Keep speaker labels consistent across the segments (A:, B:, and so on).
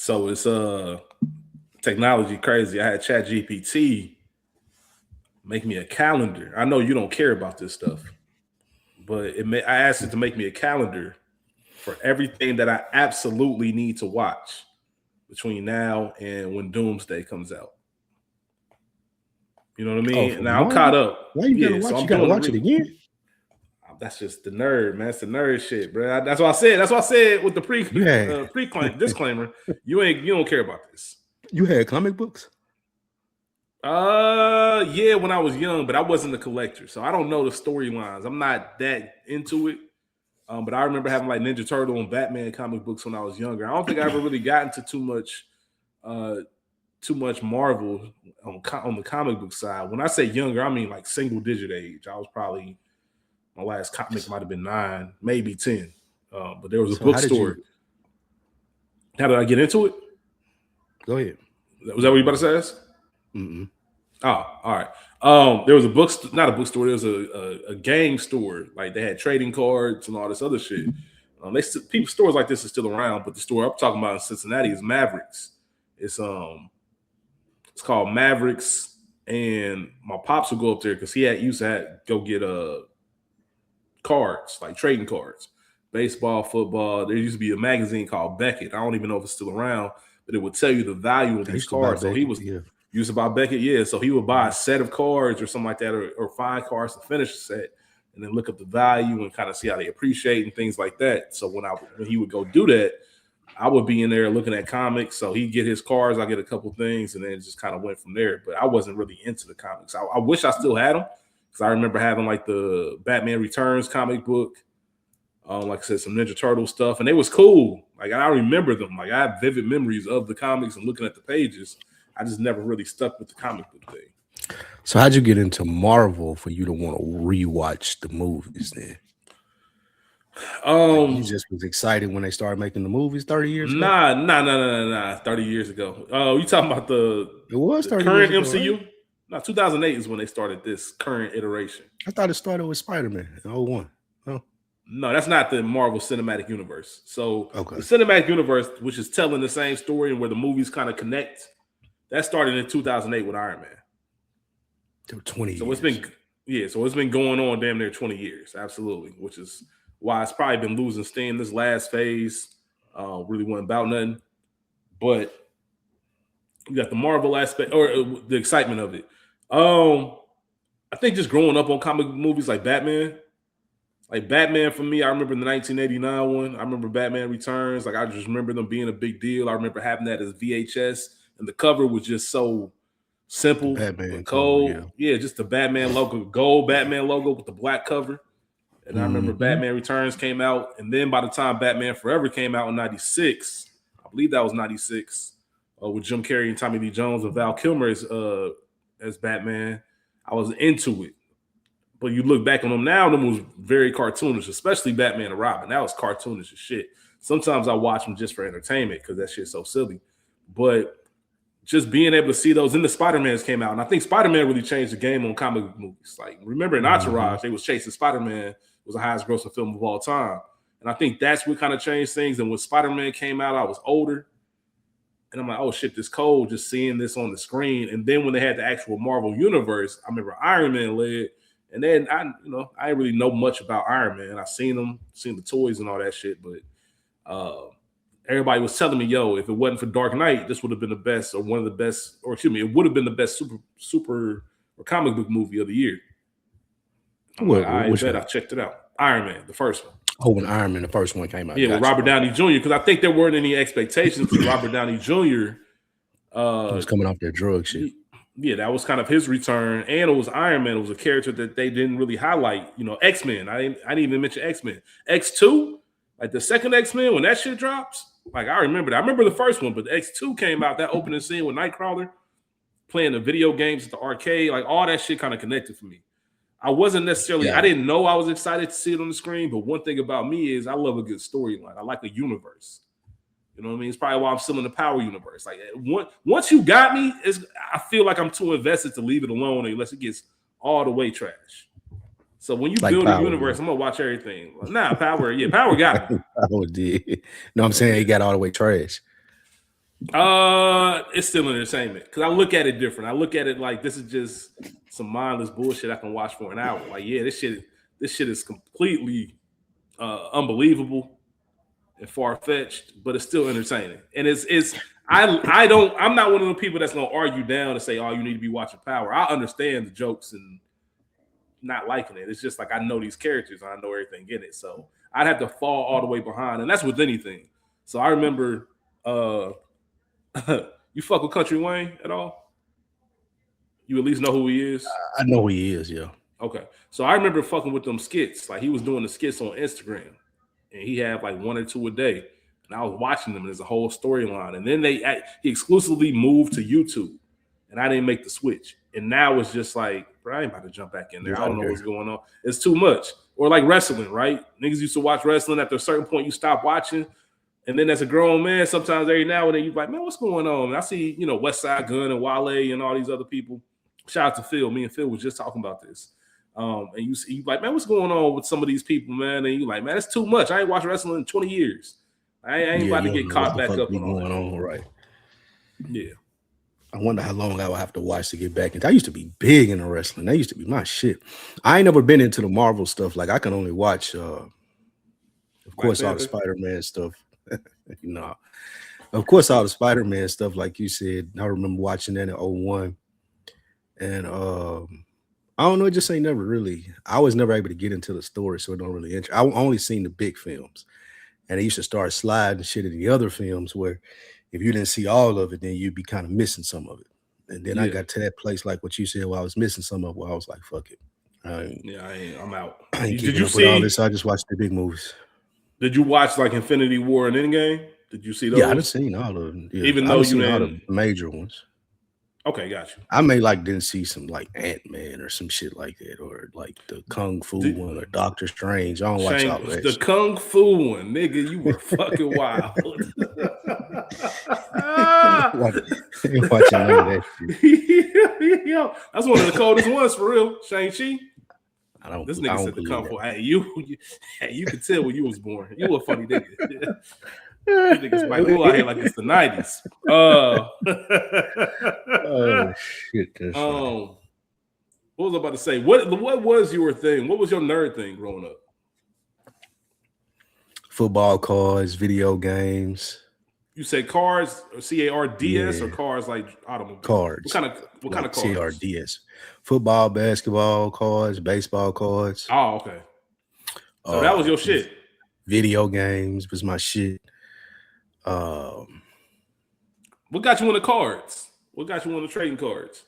A: So it's technology crazy. I had Chat GPT make me a calendar. I know you don't care about this stuff, but I asked it to make me a calendar for everything that I absolutely need to watch between now and when Doomsday comes out. You know what I
B: Oh,
A: mean?
B: for
A: And now I'm caught
B: Marvel?
A: up.
B: Why you gotta
A: Yeah,
B: watch?
A: so
B: You
A: I'm
B: gotta
A: doing
B: watch it again.
A: That's just the nerd, man. It's the nerd shit, bro. That's what I said. That's what I said with the
B: You had
A: disclaimer. You don't care about this.
B: you had comic books.
A: Yeah, when I was young, but I wasn't a collector, so I don't know the storylines. I'm not that into it. But I remember having like Ninja Turtle and Batman comic books when I was younger. I don't think I ever really got into uh, too much Marvel on the comic book side. When I say younger, I mean like single digit age. I was probably my last comic might have been 9, maybe 10. But there was a
B: So how did
A: bookstore.
B: you
A: How did I get into it?
B: go ahead?
A: Was that what you about to say?
B: Mm-mm.
A: Oh, all right. There was a not a bookstore. There was a game store. Like they had trading cards and all this other shit. People stores like this are still around, but the store I'm talking about in Cincinnati is Mavericks. It's called Mavericks, and my pops would go up there because used to go get cards, like trading cards, baseball, football. There used to be a magazine called Beckett. I don't even know if it's still around, but it would tell you the value of
B: I
A: these
B: used to buy
A: cards. So he
B: Beckett,
A: was
B: yeah.
A: used to buy Beckett, yeah. So he would buy a set of cards or something like that, or 5 cards to finish the set, and then look up the value and kind of see how they appreciate and things like that. So when he would go do that, I would be in there looking at comics. So he'd get his cards, I get a couple things, and then it just kind of went from there. But I wasn't really into the comics. I wish I still had them because I remember having like the Batman Returns comic book. Like I said, some Ninja Turtle stuff, and it was cool. Like I remember them. Like I have vivid memories of the comics and looking at the pages. I just never really stuck with the comic book thing.
B: So how'd you get into Marvel for you to want to rewatch the movies then? Like you just was excited when they started making the movies 30 years ago?
A: Nah. 30 years ago. Oh, you talking about
B: It was
A: the
B: 30
A: current
B: years ago,
A: MCU?
B: right?
A: No, 2008 is when they started this current iteration.
B: I thought it started with Spider-Man in 01. Oh,
A: No, that's not the Marvel Cinematic Universe. So
B: okay.
A: the Cinematic Universe, which is telling the same story and where the movies kind of connect, that started in 2008 with Iron Man.
B: There were 20
A: So
B: years.
A: it's been going on damn near 20 years, absolutely, which is why it's probably been losing steam. This last phase really wasn't about nothing. But you got the Marvel aspect or the excitement of it. I think just growing up on comic movies like Batman. Like Batman for me, I remember the 1989 one. I remember Batman Returns. Like I just remember them being a big deal. I remember having that as VHS, and the cover was just so simple
B: Batman
A: but
B: cover,
A: cold. Yeah, just the Batman logo, gold Batman logo with the black cover. And I remember Batman Returns came out, and then by the time Batman Forever came out in '96, I believe that was '96, with Jim Carrey and Tommy Lee Jones and Val Kilmer as Batman, I was into it. But you look back on them now, them was very cartoonish, especially Batman and Robin. That was cartoonish as shit. Sometimes I watch them just for entertainment because that shit's so silly. But just being able to see those, and the Spider-Mans came out, and I think Spider-Man really changed the game on comic book movies. Like, remember in Entourage, they was chasing Spider-Man, was the highest grossing film of all time. And I think that's what kind of changed things. And when Spider-Man came out, I was older. And I'm like, oh shit, this cold, just seeing this on the screen. And then when they had the actual Marvel universe, I remember Iron Man led. And then I didn't really know much about Iron Man. I seen the toys and all that shit, but everybody was telling me, yo, if it wasn't for Dark Knight, this would have been the best, or one of the best, or excuse me, it would have been the best super or comic book movie of the year. I'm like, I bet I checked it out. Iron Man, the first one.
B: Oh, when Iron Man, the first one came out.
A: Yeah, with Robert Downey Jr., because I think there weren't any expectations because Robert Downey Jr.
B: He was coming off their drug shit.
A: Yeah, that was kind of his return, and it was Iron Man. It was a character that they didn't really highlight. X-Men. I didn't even mention X-Men. X2, like the second X-Men, when that shit drops, like I remember that. I remember the first one, but the X2 came out, that opening scene with Nightcrawler playing the video games at the arcade, like all that shit kind of connected for me. I wasn't necessarily, I didn't know I was excited to see it on the screen, but one thing about me is I love a good storyline. I like a universe. You know what I mean? It's probably why I'm still in the Power universe. Like once you got me, I feel like I'm too invested to leave it alone unless it gets all the way trash. So when you like build Power, a universe, I'm gonna watch everything. Power got me.
B: Power did. No, I'm saying he got all the way trash.
A: It's still entertainment because I look at it different. I look at it like this is just some mindless bullshit I can watch for an hour. Like, yeah, this shit is completely unbelievable and far fetched, but it's still entertaining. And I'm not one of the people that's gonna argue down and say, oh, you need to be watching Power. I understand the jokes and not liking it. It's just like I know these characters and I know everything in it. So I'd have to fall all the way behind, and that's with anything. So I remember you fuck with Country Wayne at all? You at least know who he is?
B: I know who he is, yeah.
A: Okay. So I remember fucking with them skits. Like he was doing the skits on Instagram. And he had like one or two a day. And I was watching them. There's a whole storyline. And then he exclusively moved to YouTube. And I didn't make the switch. And now it's just like, bro, I ain't about to jump back in there. I don't know what's going on. It's too much. Or like wrestling, right? Niggas used to watch wrestling. After a certain point, you stop watching. And then as a grown man, sometimes every now and then you're like, man, what's going on? And I see, West Side Gun and Wale and all these other people. Shout out to Phil. Me and Phil was just talking about this. And you like, man, what's going on with some of these people, man? And you like, man, it's too much. I ain't watched wrestling in 20 years. I ain't about to get caught back up on all that.
B: On, right.
A: Yeah.
B: I wonder how long I would have to watch to get back into. I used to be big into wrestling. That used to be my shit. I ain't never been into the Marvel stuff. Like I can only watch of course all the Spider-Man stuff. Of course all the Spider-Man stuff, like you said. I remember watching that in 01. And I don't know, it just ain't never really. I was never able to get into the story, so it don't really interest. I only seen the big films, and they used to start sliding shit in the other films where if you didn't see all of it, then you'd be kind of missing some of it. And then I got to that place like what you said, where I was missing some of it, where I was like, fuck it.
A: I'm out.
B: Did you see all this? I just watched the big movies.
A: Did you watch like Infinity War and Endgame? Did you see those?
B: Yeah, I done seen all of them. Yeah.
A: Even though you
B: all the major ones.
A: Okay, got you.
B: I didn't see some like Ant-Man or some shit like that, or like the Kung Fu one or Doctor Strange. I don't watch all that.
A: The Kung Fu one, nigga, you were fucking wild.
B: Watching none of that shit.
A: Yo, that's one of the coldest ones for real. Shang-Chi. This nigga said the Kung Fu. Hey, you could tell when you was born. You a funny nigga. You niggas might go out here like it's the 90s.
B: Oh shit.
A: What was I about to say? What was your thing? What was your nerd thing growing up?
B: Football cards, video games.
A: You say cars, CARDS, or cars like automobiles?
B: Cards.
A: What kind of cards?
B: CARDS. Football, basketball cards, baseball cards.
A: Oh, okay. So that was your shit.
B: Video games was my shit.
A: What got you on the cards? What got you on the trading cards?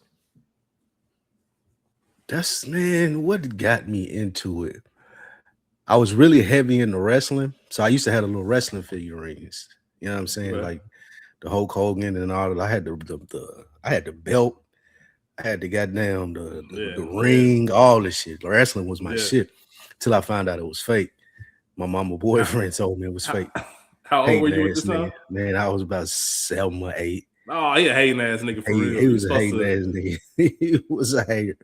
B: What got me into it? I was really heavy into wrestling, so I used to have a little wrestling figurines. You know what I'm saying? Right. Like the Hulk Hogan and all that. I had I had the belt. I had the goddamn the ring, all this shit. Wrestling was my shit till I found out it was fake. My mama boyfriend told me it was fake.
A: How old were you at this time?
B: Man, I was about 7 or 8.
A: Oh, he a hating ass nigga for real.
B: He was a hating ass nigga. He was a hater.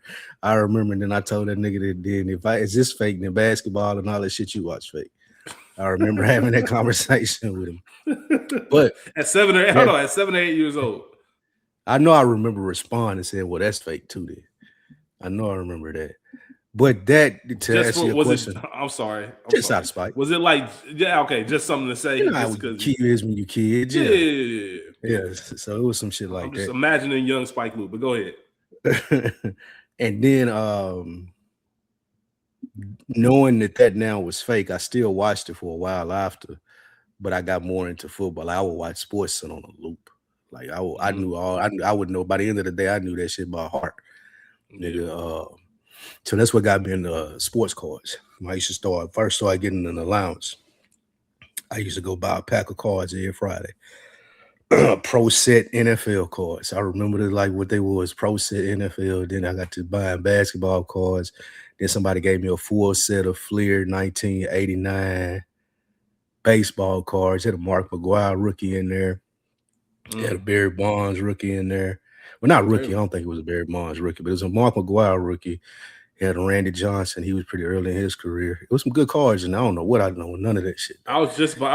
B: I remember, and then I told that nigga that then is this fake, then basketball and all that shit you watch fake. I remember having that conversation with him. But
A: at 7 or 8 years old.
B: I know I remember responding and saying, well, that's fake too then. I know I remember that. But that to answer your question,
A: I'm sorry.
B: Just out of spite.
A: Was it like, just something to say?
B: You know how kid is when you kids. Yeah. So it was some shit like that. I'm
A: just imagining young Spike Lee, but go ahead.
B: And then knowing that now was fake, I still watched it for a while after, but I got more into football. I would watch Sports on a loop. Like I knew I would know by the end of the day. I knew that shit by heart, nigga. So that's what got me into sports cards. I used to first start getting an allowance. I used to go buy a pack of cards every Friday. Pro set NFL cards. I remember like what they was, Pro set NFL. Then I got to buying basketball cards. Then somebody gave me a full set of Fleer 1989 baseball cards. Had a Mark McGwire rookie in there. Had a Barry Bonds rookie in there. Well, not rookie. I don't think it was a Barry Bonds rookie, but it was a Mark McGwire rookie. Had Randy Johnson. He was pretty early in his career. It was some good cards, and I don't know what I know. None of that shit.
A: I was about to say, what
B: I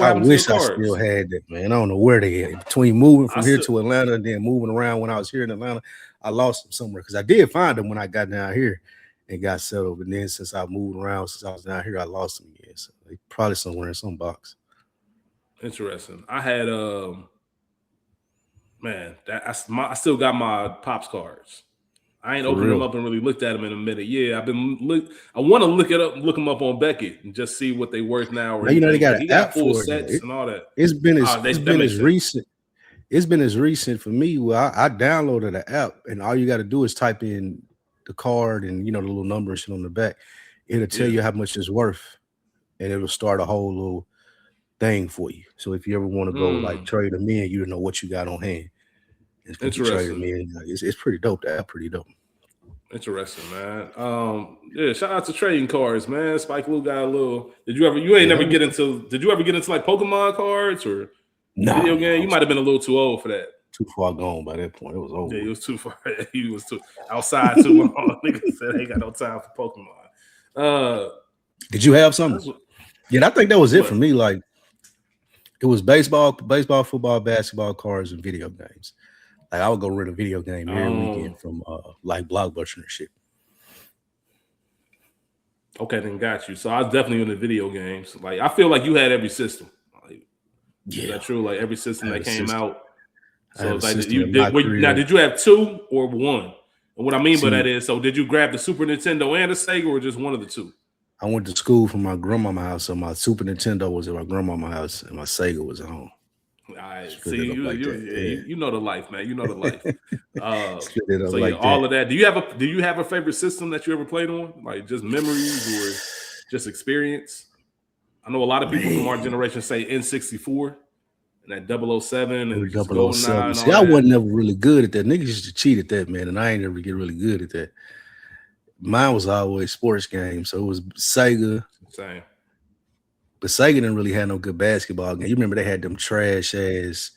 A: happened to
B: wish
A: your
B: I
A: cards?
B: still had that, man. I don't know where they at. Between moving from here
A: still,
B: to Atlanta and then moving around when I was here in Atlanta, I lost them somewhere because I did find them when I got down here and got settled. But then since I moved around, since I was down here, I lost them again. So they probably somewhere in some box.
A: Interesting. I had man, I still got my Pops cards. I ain't
B: For
A: opened them
B: real.
A: up and really looked at them in a minute. Yeah, I want to look them up on Beckett and just see what they worth now or
B: Now you know they
A: anything.
B: got
A: But
B: an
A: he got
B: app
A: full
B: for it now.
A: sets and all that.
B: It's been
A: That makes
B: as
A: sense.
B: recent. It's been as recent for me. Well, I downloaded the app, and all you got to do is type in the card and the little number and shit on the back. It'll tell you how much it's worth, and it'll start a whole little thing for you. So if you ever want to go like trade them in, you know what you got on hand. And you trade them in. It's pretty dope. The app pretty dope.
A: Interesting, man. Yeah, shout out to trading cards, man. Spike Lee got a little. Did you ever get into like Pokemon cards or video game? You might have been a little too old for that.
B: Too far gone by that point. It was over.
A: Yeah, he was too far. He was too outside too long. Niggas said they ain't got no time for Pokemon.
B: Did you have something? Yeah, I think that was it for me. Like it was baseball, football, basketball cards, and video games. Like I would go rent a video game every weekend from like Blockbuster and shit.
A: Okay, then got you. So I was definitely in the video games. Like I feel like you had every system. Like, yeah, is that true? Like every system that came out. So it's like did you have two or one? And what I mean by that is, so did you grab the Super Nintendo and the Sega, or just one of the two?
B: I went to school from my grandmama's house, so my Super Nintendo was at my grandmama's house, and my Sega was at home.
A: All right, see, you know the life, man. You know the life.
B: So like
A: all of that. Do you have a favorite system that you ever played on? Like just memories or just experience? I know a lot of people from our generation say N64 and that 007 and
B: 007. See, I wasn't never really good at that. Niggas used to cheat at that, man, and I ain't never get really good at that. Mine was always sports games, so it was Sega.
A: Same.
B: But Sega didn't really have no good basketball game. You remember they had them trash ass.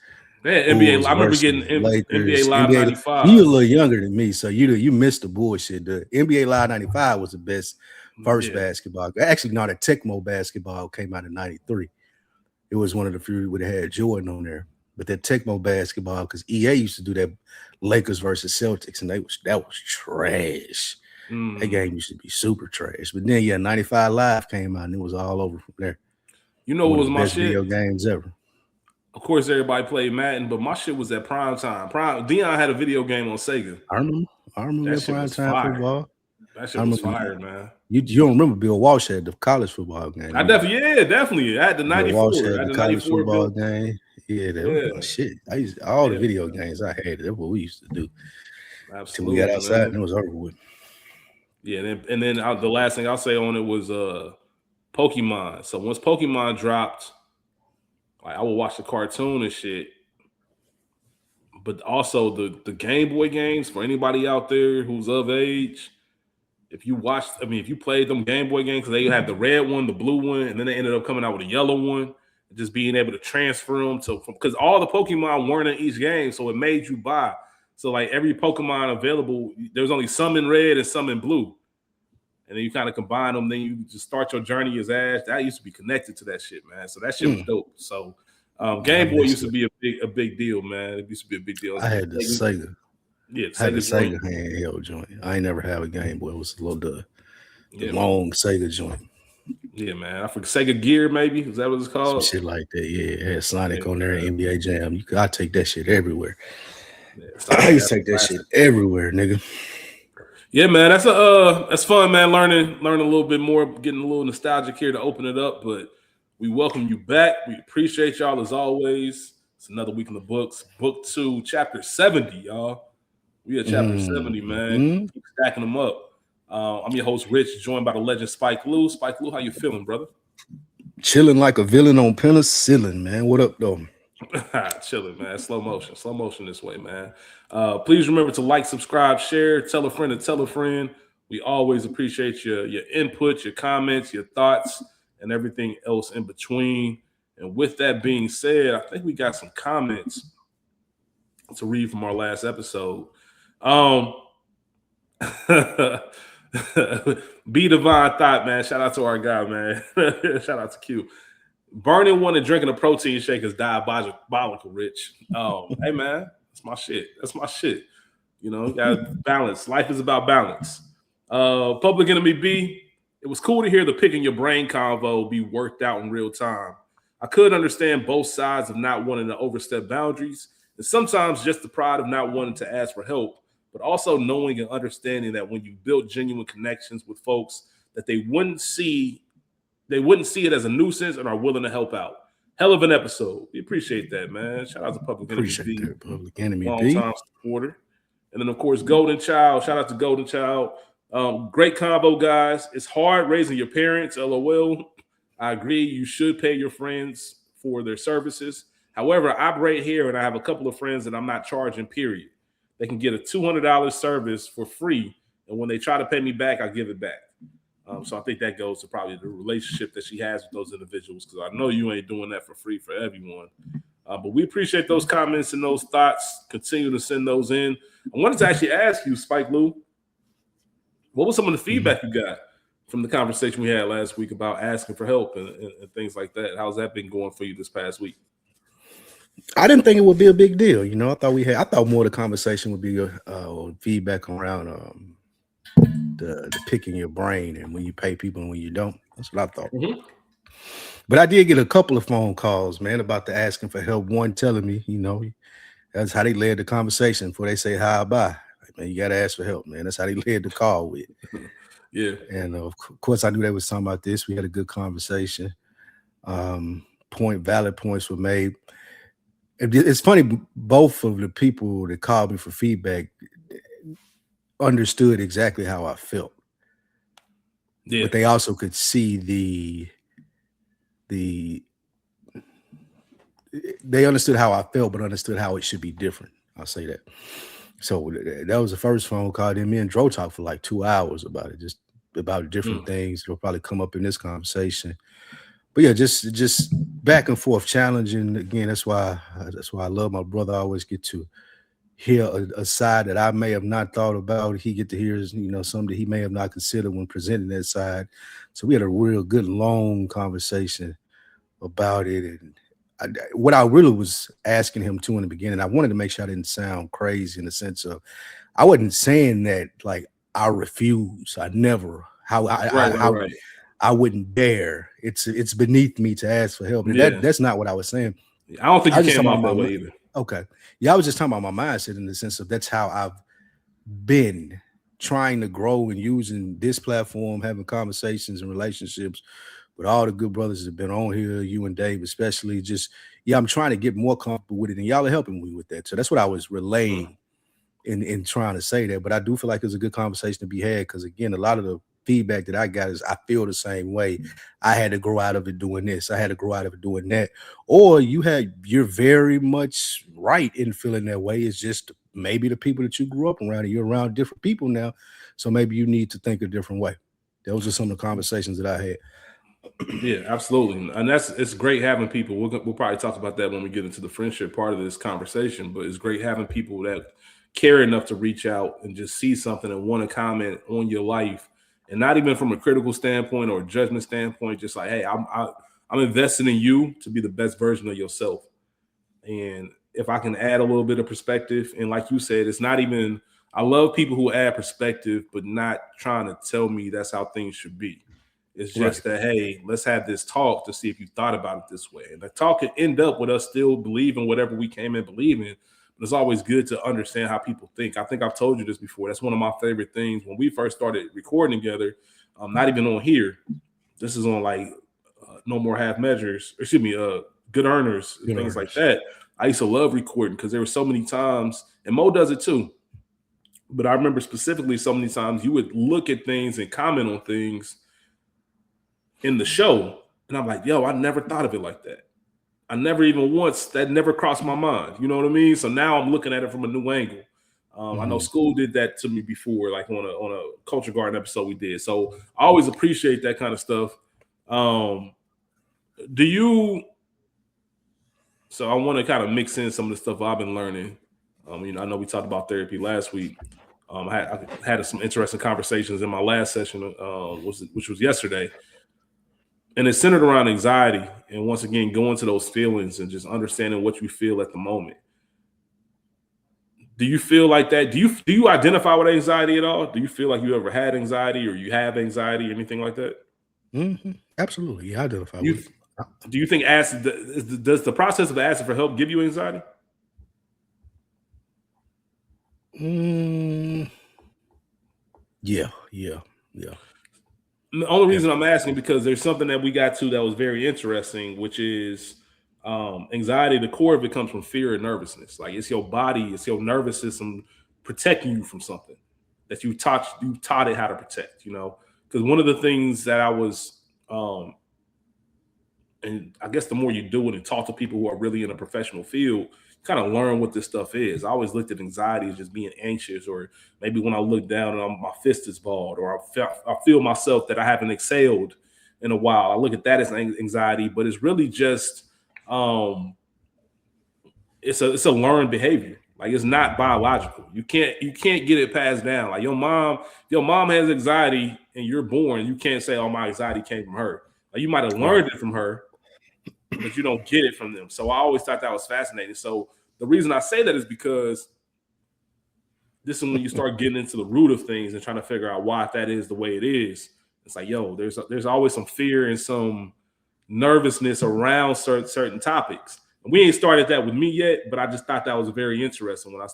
A: Yeah, NBA. I remember getting NBA Live 95.
B: You a little younger than me, so you missed the bullshit. The NBA Live 95 was the best first basketball. Actually, no, the Tecmo basketball came out in 93. It was one of the few that had Jordan on there. But that Tecmo basketball, because EA used to do that Lakers versus Celtics, and that was trash. That game used to be super trash. But then 95 Live came out and it was all over from there.
A: You know what was my shit?
B: Video games ever.
A: Of course, everybody played Madden, but my shit was at prime time. Dion had a video game on Sega.
B: I remember that prime time football.
A: That shit was fire, man.
B: You don't remember Bill Walsh had the college football game?
A: I definitely. I had the 94.
B: Walsh had the college football game. Yeah, that was shit. I used all the video games I had. That's what we used to do.
A: Absolutely.
B: Till we got outside and it was over with.
A: Yeah, and then the last thing I'll say on it was Pokemon. So once Pokemon dropped, like I would watch the cartoon and shit. But also the Game Boy games for anybody out there who's of age. If you played them Game Boy games, because they had the red one, the blue one, and then they ended up coming out with a yellow one, just being able to transfer them because all the Pokemon weren't in each game, so it made you buy. So like every Pokemon available, there's only some in red and some in blue. And then you kind of combine them, then you just start your journey as Ash. That used to be connected to that shit, man. So that shit was dope. So Game Boy used to be a big deal, man. It used to be a big deal.
B: I had the Sega.
A: Yeah,
B: I had the Sega handheld joint. I ain't never have a Game Boy. It was a little long Sega joint.
A: Yeah, man. I forget Sega Gear, maybe. Is that what it's called?
B: Some shit like that. Yeah, it had Sonic on there, NBA Jam. I take that shit everywhere. Yeah, I used to take that shit everywhere, nigga.
A: Yeah, man. That's fun, man. Learning a little bit more, getting a little nostalgic here to open it up. But we welcome you back. We appreciate y'all as always. It's another week in the books. Book 2, chapter 70, y'all. We at chapter 70, man. Keep stacking them up. I'm your host, Rich, joined by the legend Spike Lou. Spike Lou, how you feeling, brother?
B: Chilling like a villain on penicillin, man. What up, though?
A: Chilling, man. Slow motion this way, man. Please remember to like, subscribe, share, tell a friend to tell a friend. We always appreciate your input, your comments, your thoughts, and everything else in between. And with that being said, I think we got some comments to read from our last episode. Be Divine Thought, man. Shout out to our guy, man. Shout out to Q. Burning one and drinking a protein shake is diabolical, Rich. Hey, man, that's my shit. That's my shit. You know, you got balance. Life is about balance. Public Enemy B, it was cool to hear the picking your brain convo be worked out in real time. I could understand both sides of not wanting to overstep boundaries, and sometimes just the pride of not wanting to ask for help, but also knowing and understanding that when you build genuine connections with folks, that they wouldn't see it as a nuisance and are willing to help out. Hell of an episode. We appreciate that, man. Shout out to Public Enemy B.
B: Public Enemy
A: long
B: B.
A: time supporter. And then, of course, Golden Child. Shout out to Golden Child. Great combo, guys. It's hard raising your parents, LOL. I agree. You should pay your friends for their services. However, I operate here, and I have a couple of friends that I'm not charging, period. They can get a $200 service for free, and when they try to pay me back, I give it back. So I think that goes to probably the relationship that she has with those individuals, because I know you ain't doing that for free for everyone. But we appreciate those comments and those thoughts. Continue to send those in. I wanted to actually ask you, Spike Lou, what was some of the feedback you got from the conversation we had last week about asking for help and things like that? How's that been going for you this past week?
B: I didn't think it would be a big deal. You know, I thought more of the conversation would be feedback around the picking your brain and when you pay people and when you don't. That's what I thought.
A: Mm-hmm.
B: But I did get a couple of phone calls, man, about the asking for help. One telling me, you know, that's how they led the conversation before they say hi, bye. Like, man, you got to ask for help, man. That's how they led the call with.
A: Yeah.
B: And of course, I knew they was talking about this. We had a good conversation. Valid points were made. It's funny, both of the people that called me for feedback understood exactly how I felt. Yeah. But they also could see they understood how I felt, but understood how it should be different. I'll say that. So that was the first phone call. Then me and Dro talked for like 2 hours about it, just about different things that'll probably come up in this conversation. But yeah, just back and forth challenging. Again, that's why I love my brother. I always get to hear a side that I may have not thought about. He get to hear, you know, something that he may have not considered when presenting that side. So we had a real good long conversation about it. And what I really was asking him to in the beginning, I wanted to make sure I didn't sound crazy in the sense of I wasn't saying that like I refuse. I never I wouldn't dare. It's beneath me to ask for help.
A: Yeah.
B: That's not what I was saying.
A: I don't think you came out that way either.
B: Okay. Yeah, I was just talking about my mindset in the sense of that's how I've been trying to grow and using this platform, having conversations and relationships with all the good brothers that have been on here, you and Dave especially. Just, yeah, I'm trying to get more comfortable with it, and y'all are helping me with that. So that's what I was relaying in trying to say that. But I do feel like there's a good conversation to be had because, again, a lot of the feedback that I got is I feel the same way. I had to grow out of it doing this. I had to grow out of it doing that. Or you're very much right in feeling that way. It's just maybe the people that you grew up around and you're around different people now. So maybe you need to think a different way. Those are some of the conversations that I had.
A: Yeah, absolutely. And it's great having people. We'll probably talk about that when we get into the friendship part of this conversation, but it's great having people that care enough to reach out and just see something and want to comment on your life. And not even from a critical standpoint or a judgment standpoint, just like, hey, I'm investing in you to be the best version of yourself. And if I can add a little bit of perspective, and like you said, it's not even, I love people who add perspective, but not trying to tell me that's how things should be. It's just that, hey, let's have this talk to see if you thought about it this way. And the talk could end up with us still believing whatever we came in believing. But it's always good to understand how people think. I think I've told you this before. That's one of my favorite things. When we first started recording together, not even on here, this is on like No More Half Measures, Good Earners, and things like that. I used to love recording because there were so many times, and Mo does it too. But I remember specifically so many times you would look at things and comment on things in the show, and I'm like, yo, I never thought of it like that. I never even once, that never crossed my mind. You know what I mean? So now I'm looking at it from a new angle. I know School did that to me before, like on a Culture Garden episode we did. So I always appreciate that kind of stuff. So I want to kind of mix in some of the stuff I've been learning. I know we talked about therapy last week. I had some interesting conversations in my last session, which was yesterday, and it's centered around anxiety. And once again, going to those feelings and just understanding what you feel at the moment. Do you feel like that? Do you identify with anxiety at all? Do you feel like you ever had anxiety or you have anxiety or anything like that?
B: Absolutely, yeah, I identify
A: You,
B: with it.
A: do you think does the process of asking for help give you anxiety?
B: Mm, yeah, yeah, yeah.
A: The only reason I'm
B: Definitely.
A: asking because there's something that we got to that was very interesting, which is anxiety. The core of it comes from fear and nervousness. Like it's your body, it's your nervous system protecting you from something that you taught it how to protect. Because one of the things that I was um, and I guess the more you do it and talk to people who are really in a professional field, you kind of learn what this stuff is. I always looked at anxiety as just being anxious, or maybe when I look down and my fist is balled, or I feel myself that I haven't exhaled in a while. I look at that as anxiety, but it's really just um, it's a learned behavior. Like it's not biological. You can't get it passed down. Like your mom has anxiety and you're born. You can't say, "Oh, my anxiety came from her." Like you might have
B: Right.
A: learned it from her, but you don't get it from them. So I always thought that was fascinating. So the reason I say that is because this is when you start getting into the root of things and trying to figure out why that is the way it is. It's like, yo, there's always some fear and some nervousness around certain topics. And we ain't started that with me yet, but I just thought that was very interesting when I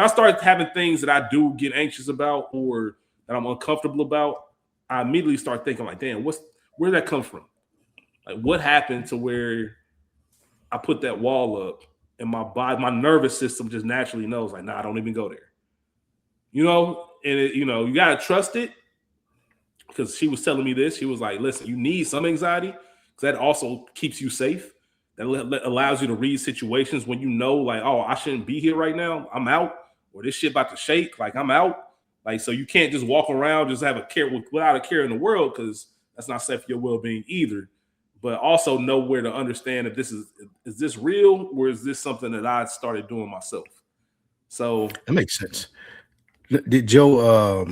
A: start having things that I do get anxious about or that I'm uncomfortable about. I immediately start thinking like, damn, where did that come from? Like, what happened to where I put that wall up and my nervous system just naturally knows, like, nah, don't even go there. You got to trust it because she was telling me this. She was like, listen, you need some anxiety because that also keeps you safe. That allows you to read situations when you know, like, oh, I shouldn't be here right now. I'm out, or this shit about to shake. Like, I'm out. Like, so you can't just walk around, just have a care without a care in the world because that's not safe for your well being either. But also know where to understand if this is this real or is this something that I started doing myself. So,
B: That makes sense. Did your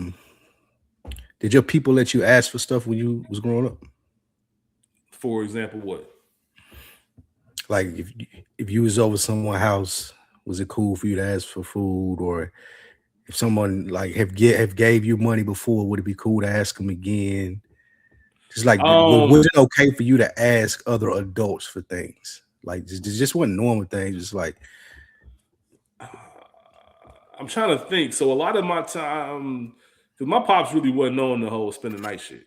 B: did your people let you ask for stuff when you was growing up?
A: for example, what?
B: Like if you was over someone's house, was it cool for you to ask for food? Or if someone like have gave you money before, would it be cool to ask them again? Just like
A: Um,
B: was it okay for you to ask other adults for things? Like just one normal thing, just like
A: I'm trying to think. So a lot of my time, because my pops really wasn't on the whole spend the night shit.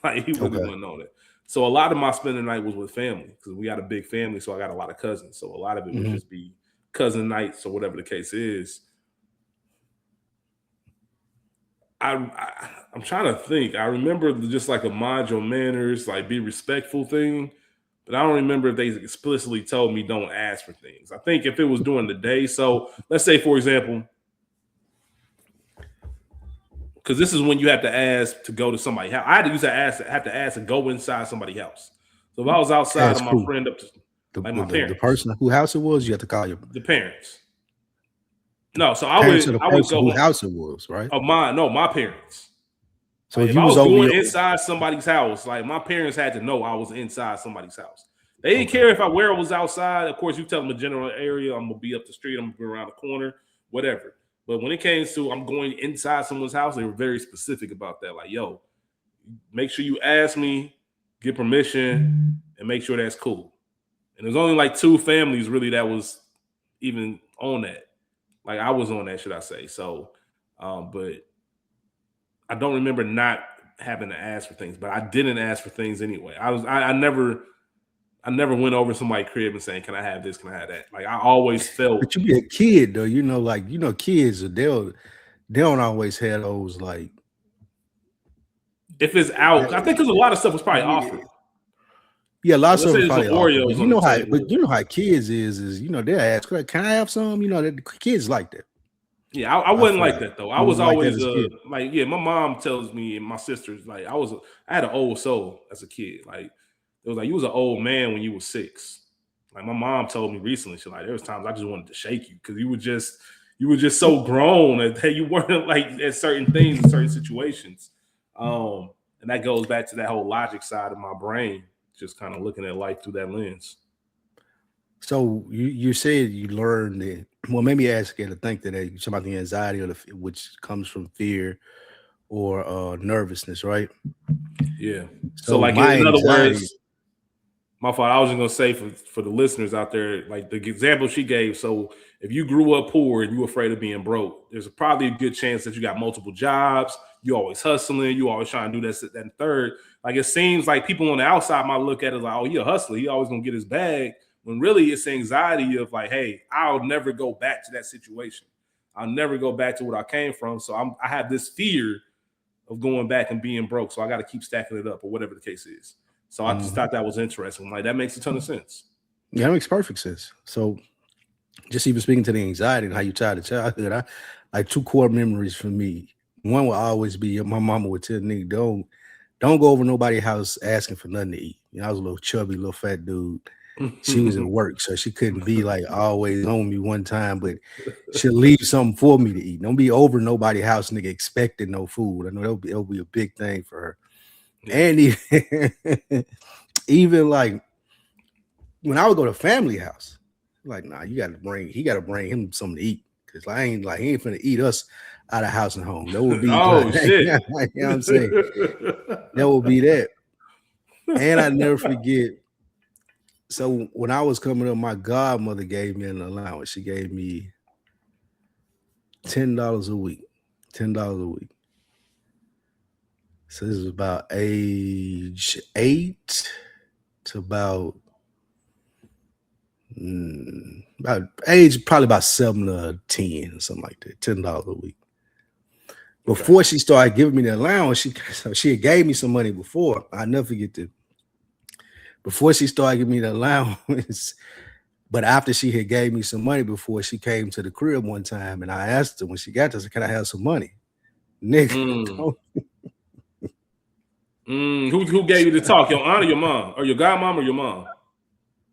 A: Like he really
B: okay.
A: wasn't on it. So a lot of my spending night was with family because we got a big family. So I got a lot of cousins. So a lot of it would
B: Mhm.
A: just be cousin nights or whatever the case is. I'm trying to think. I remember just like a mind your manners, like be respectful thing. But I don't remember if they explicitly told me don't ask for things. I think if it was during the day. So let's say, for example, because this is when you have to ask to go to somebody's house. I had to have to ask to go inside somebody's house. So if I was outside of
B: Ask
A: my
B: who?
A: friend up to
B: The,
A: like
B: the
A: my
B: the the
A: parents,
B: person who house it was, you have to call your
A: the parents. No, so I
B: parents of
A: would
B: the
A: I would
B: person
A: go
B: who
A: home.
B: house it was, right?
A: Oh, mine, no, my parents.
B: So
A: Like
B: if
A: if
B: you
A: I
B: was
A: was
B: over
A: going
B: your
A: inside somebody's house, like my parents had to know I was inside somebody's house. They didn't
B: okay.
A: care if where I was outside. Of course, you tell them a general area. I'm gonna be up the street. I'm gonna be around the corner, whatever. But when it came to I'm going inside someone's house, they were very specific about that. Like, yo, make sure you ask me, get permission, and make sure that's cool. And there's only like two families really that was even on that. Like I was on that, should I say? So, but I don't remember not having to ask for things, but I didn't ask for things anyway. I never went over somebody's crib and saying, "Can I have this? Can I have that?" Like I always felt
B: But you be a kid though, like kids they don't always have those like
A: if it's out. I think because a lot of stuff was probably
B: yeah,
A: offered.
B: yeah, a lot
A: Like
B: of
A: let's
B: stuff
A: say
B: is
A: there's some
B: probably awful, but
A: Oreos on the table.
B: you know how kids is they'll ask, can I have some? That the kids like that.
A: Yeah, I
B: I
A: wasn't
B: feel
A: like
B: like
A: that though. I
B: you
A: was
B: wasn't like that
A: always
B: as a kid.
A: like, yeah, my mom tells me and my sisters, like I had an old soul as a kid. Like it was like you was an old man when you were 6. Like my mom told me recently, she like there was times I just wanted to shake you because you were just so grown that you weren't like at certain things in certain situations. And that goes back to that whole logic side of my brain, just kind of looking at life through that lens.
B: So you said you learned that. Well, maybe ask you to think that you talk about the anxiety or which comes from fear or nervousness, right?
A: Yeah. So
B: So
A: like
B: my
A: in other
B: anxiety,
A: words, my fault. I was just gonna say for the listeners out there, like the example she gave. So if you grew up poor and you afraid of being broke, there's probably a good chance that you got multiple jobs. You always hustling. You always trying to do that and third. Like it seems like people on the outside might look at it like, oh, he a hustler. He always gonna get his bag. When really it's anxiety of like, hey, I'll never go back to that situation. I'll never go back to what I came from. So I have this fear of going back and being broke. So I got to keep stacking it up or whatever the case is. So I just thought that was interesting. Like that makes a ton of sense.
B: yeah, that makes perfect sense. So just even speaking to the anxiety and how you tie to childhood, I like two core memories for me. One will always be my mama would tell me, don't go over nobody's house asking for nothing to eat. You know, I was a little chubby, little fat dude. She was at work, so she couldn't be like always on me one time, but she'll leave something for me to eat. Don't be over nobody's house, nigga, expecting no food. I know it'll be a big thing for her. Yeah. And even, even like when I would go to family house, like, nah, he got to bring him something to eat. Cause he ain't finna eat us out of house and home. That would be
A: shit.
B: You know what I'm saying? That would be that. And I never forget. So when I was coming up, my godmother gave me an allowance. She gave me $10 a week. $10 a week. So this is about age 8 to about probably about 7 to 10 or something like that. $10 a week. Before she started giving me the allowance, she had gave me some money before. I never forget that. Before she started giving me the allowance, but after she had gave me some money before she came to the crib one time, and I asked her when she got there, can I have some money? Nigga,
A: Who gave you the talk? Your aunt or your mom? Or your godmom or your mom?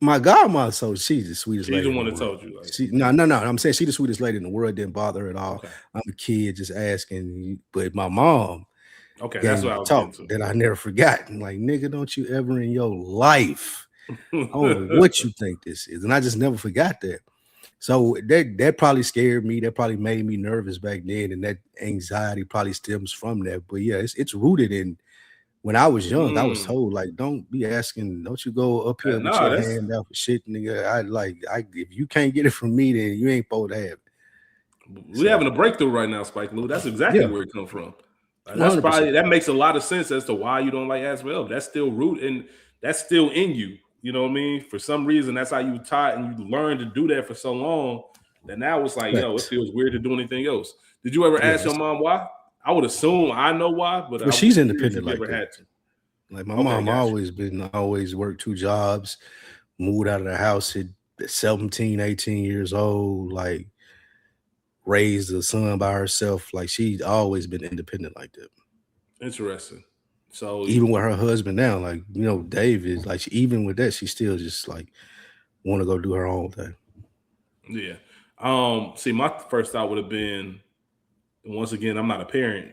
B: My godmom, so she's the sweetest lady.
A: She's the one that told you.
B: Like, no. I'm saying she's the sweetest lady in the world. Didn't bother her at all. Okay. I'm a kid just asking. But my mom,
A: that's what I was
B: talk that I never forgot. Like, nigga, don't you ever in your life, I don't know what you think this is. And I just never forgot that. So that probably scared me. That probably made me nervous back then. And that anxiety probably stems from that. But yeah, it's rooted in. When I was young, I was told, like, don't be asking, don't you go up here with your hand out for shit, nigga. If you can't get it from me, then you ain't supposed to have it.
A: We're having a breakthrough right now, Spike Lou. That's exactly where it come from. That's 100%. Probably that makes a lot of sense as to why you don't like asking help. That's still root and that's still in you. You know what I mean? For some reason, that's how you taught and you learned to do that for so long. That now it's like, yo, it feels weird to do anything else. Did you ever ask your mom why? I would assume I know why, but
B: she's independent like that.
A: Had to.
B: Like my mom always worked 2 jobs, moved out of the house at 17, 18 years old, like raised a son by herself. Like she's always been independent like that.
A: Interesting. So
B: even with her husband now, like, you know, Dave is like, even with that, she still just like want to go do her own thing.
A: Yeah. See, my first thought would have been, once again, I'm not a parent.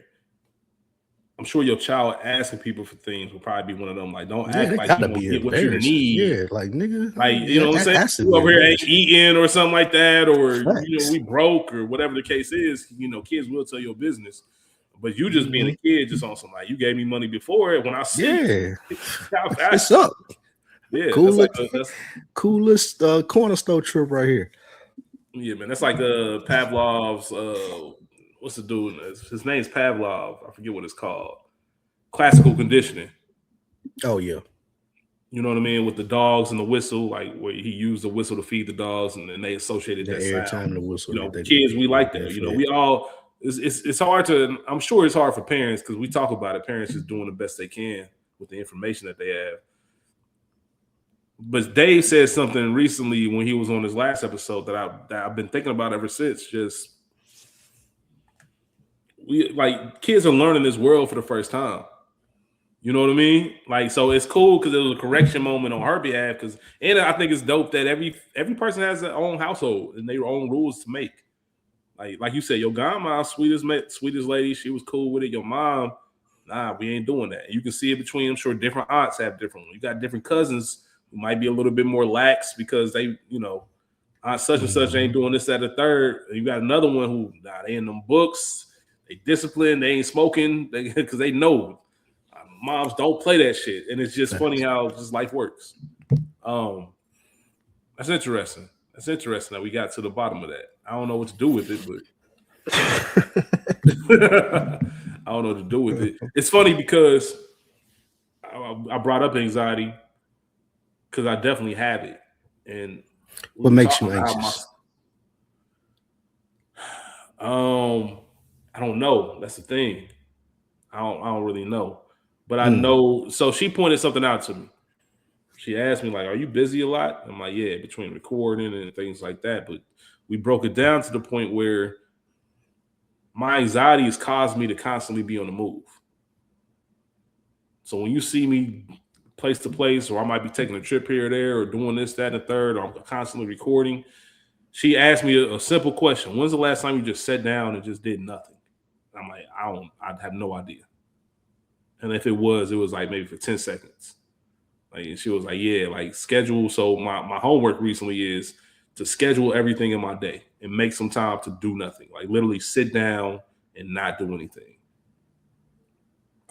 A: I'm sure your child asking people for things will probably be one of them. Like, don't act like you won't get what you need.
B: Yeah, like, nigga.
A: Like, you know what I'm saying? You over here ain't eating or something like that, or, you know, we broke or whatever the case is. You know, kids will tell your business. But you just being a kid, just on some, like, you gave me money before it when I see
B: what's up?
A: Yeah,
B: coolest corner store trip right here.
A: Yeah, man. That's like Pavlov's what's the dude? His name's Pavlov. I forget what it's called. Classical conditioning.
B: Oh yeah.
A: You know what I mean? With the dogs and the whistle, like where he used the whistle to feed the dogs, and then they associated that sound.
B: Time the whistle.
A: You know, kids, we like that. You know, we all. It's hard to. I'm sure it's hard for parents because we talk about it. Parents is doing the best they can with the information that they have. But Dave said something recently when he was on his last episode that I've been thinking about ever since. Just kids are learning this world for the first time. You know what I mean? Like, so it's cool because it was a correction moment on her behalf. And I think it's dope that every person has their own household and their own rules to make. Like you said, your grandma, sweetest lady, she was cool with it. Your mom, nah, we ain't doing that. You can see it between, I'm sure different aunts have different ones. You got different cousins who might be a little bit more lax because they, aunt such and such ain't doing this, that, the third. And you got another one who, they in them books, they disciplined, they ain't smoking, because they know moms don't play that shit. And it's just funny how just life works. That's interesting. That's interesting that we got to the bottom of that. I don't know what to do with it, but I don't know what to do with it. It's funny because I brought up anxiety because I definitely have it. And
B: what makes you anxious?
A: I don't know. That's the thing. I don't really know. But I know. So she pointed something out to me. She asked me, like, are you busy a lot? I'm like, yeah, between recording and things like that. But we broke it down to the point where my anxiety has caused me to constantly be on the move. So when you see me place to place, or I might be taking a trip here or there, or doing this, that, and the third, or I'm constantly recording, she asked me a simple question. When's the last time you just sat down and just did nothing? I'm like, I have no idea. And if it was like maybe for 10 seconds. Like, she was like, yeah, like schedule. So my homework recently is to schedule everything in my day and make some time to do nothing. Like literally sit down and not do anything.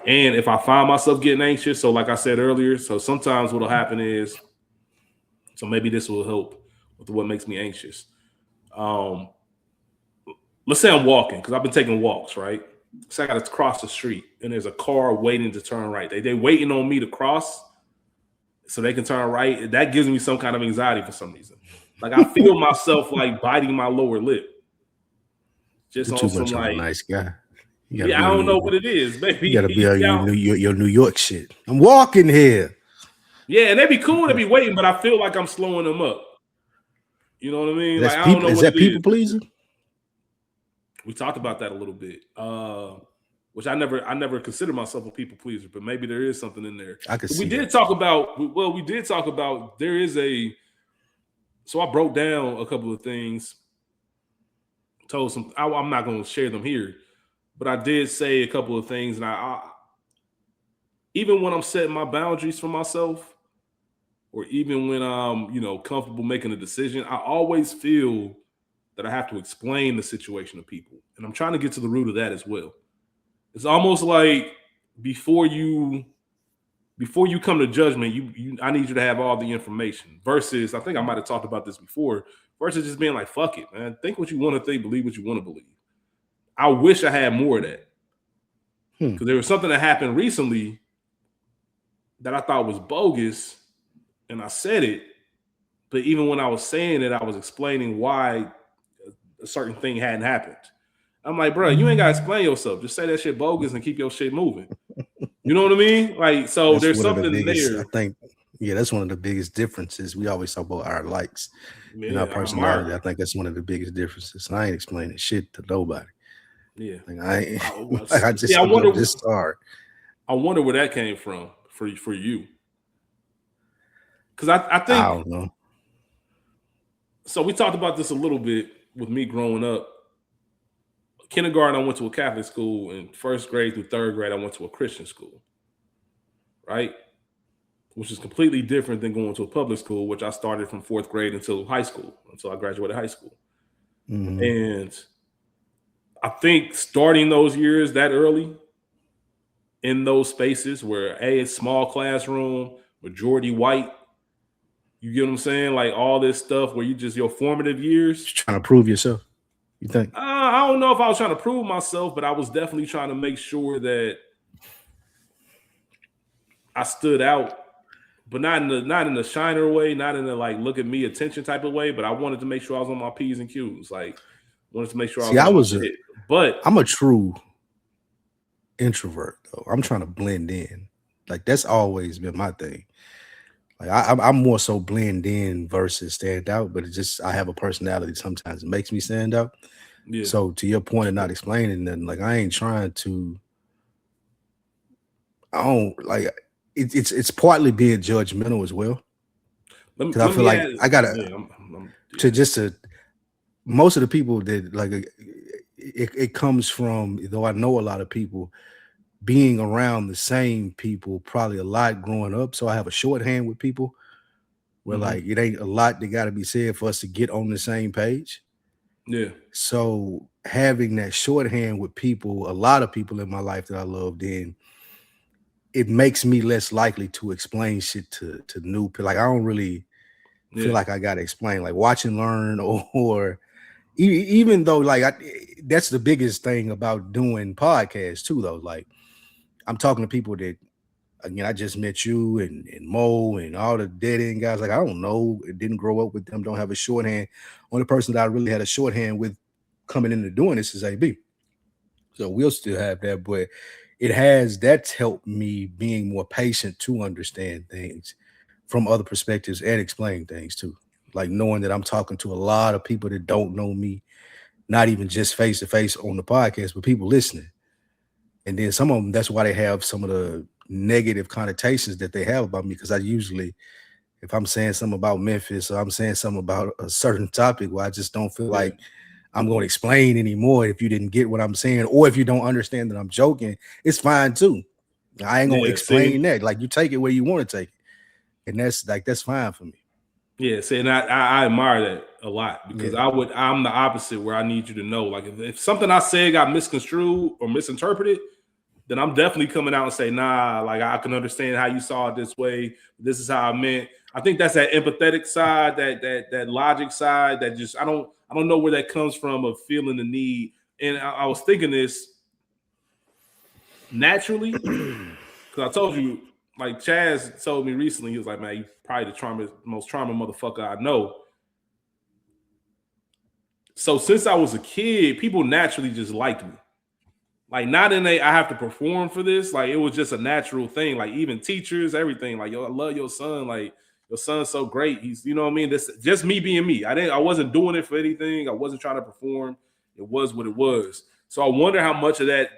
A: And if I find myself getting anxious, so like I said earlier, so sometimes what'll happen is, so maybe this will help with what makes me anxious. Let's say I'm walking, because I've been taking walks, right? So I got to cross the street and there's a car waiting to turn right. They waiting on me to cross so they can turn right. That gives me some kind of anxiety for some reason. Like I feel myself like biting my lower lip. Just
B: You're
A: on
B: too much
A: some
B: of
A: like
B: a nice guy.
A: I don't know what it is, baby.
B: You gotta be on your New York shit. I'm walking here.
A: Yeah, and they be cool, they be waiting, but I feel like I'm slowing them up. You know what I mean?
B: That's
A: like
B: people,
A: I don't know
B: is
A: what
B: that
A: it
B: people
A: is.
B: pleasing?
A: We talked about that a little bit. Which I never considered myself a people pleaser, but maybe there is something in there.
B: I could see.
A: We did talk about there is a. So I broke down a couple of things. Told some. I'm not going to share them here, but I did say a couple of things, and I even when I'm setting my boundaries for myself, or even when I'm comfortable making a decision, I always feel that I have to explain the situation to people, and I'm trying to get to the root of that as well. It's almost like before you come to judgment, I need you to have all the information. Versus, I think I might have talked about this before. Versus just being like, "Fuck it, man. Think what you want to think, believe what you want to believe." I wish I had more of that because there was something that happened recently that I thought was bogus, and I said it. But even when I was saying it, I was explaining why a certain thing hadn't happened. I'm like, bro, you ain't got to explain yourself. Just say that shit bogus and keep your shit moving. You know what I mean? Like, so there's something there.
B: I think, that's one of the biggest differences. We always talk about our likes and our personality. I think that's one of the biggest differences. And I ain't explaining shit to nobody.
A: Yeah.
B: Like, I ain't,
A: I'm
B: just sorry.
A: I wonder where that came from for you. Because I think,
B: I don't know.
A: So we talked about this a little bit with me growing up. Kindergarten, I went to a Catholic school, and first grade through third grade, I went to a Christian school, right? Which is completely different than going to a public school, which I started from fourth grade until high school, until I graduated high school. Mm-hmm. And I think starting those years that early in those spaces where it's small classroom, majority white, you get what I'm saying? Like all this stuff where your formative years.
B: You're trying to prove yourself. You think?
A: I don't know if I was trying to prove myself, but I was definitely trying to make sure that I stood out, but not in the shiner way, not in the like look at me attention type of way. But I wanted to make sure I was on my P's and Q's. Like wanted to make sure but
B: I'm a true introvert though. I'm trying to blend in. Like that's always been my thing. Like I'm more so blend in versus stand out, but I have a personality sometimes it makes me stand out. Yeah. So to your point of not explaining nothing, like I ain't trying to. I don't like it's partly being judgmental as well. Because I feel like I gotta most of the people that like it comes from, though I know a lot of people, being around the same people probably a lot growing up. So I have a shorthand with people where like it ain't a lot that got to be said for us to get on the same page.
A: Yeah.
B: So having that shorthand with people, a lot of people in my life that I love, then it makes me less likely to explain shit to new people. Like I don't really feel like I got to explain, like watch and learn, or even though like that's the biggest thing about doing podcasts too, though. Like I'm talking to people that, again, I just met you and Mo and all the dead end guys. Like, I don't know, didn't grow up with them, don't have a shorthand. Only person that I really had a shorthand with coming into doing this is AB. So we'll still have that, but that's helped me being more patient to understand things from other perspectives and explain things too. Like knowing that I'm talking to a lot of people that don't know me, not even just face to face on the podcast, but people listening. And then some of them, that's why they have some of the negative connotations that they have about me. Because I usually, if I'm saying something about Memphis or I'm saying something about a certain topic where I just don't feel like I'm going to explain anymore if you didn't get what I'm saying, or if you don't understand that I'm joking, it's fine too. I ain't going to explain that. Like you take it where you want to take it. And that's fine for me.
A: Yeah, see, and I admire that a lot because I'm the opposite where I need you to know. Like if something I said got misconstrued or misinterpreted, then I'm definitely coming out and say, nah, like I can understand how you saw it this way. This is how I meant. I think that's that empathetic side, that logic side, that just I don't know where that comes from of feeling the need. And I was thinking this naturally because I told you, like Chaz told me recently, he was like, man, you probably the most charming motherfucker I know. So since I was a kid, people naturally just liked me. Like not in I have to perform for this. Like it was just a natural thing. Like even teachers, everything. Like, yo, I love your son. Like your son's so great. He's, you know what I mean? This just me being me. I wasn't doing it for anything. I wasn't trying to perform. It was what it was. So I wonder how much of that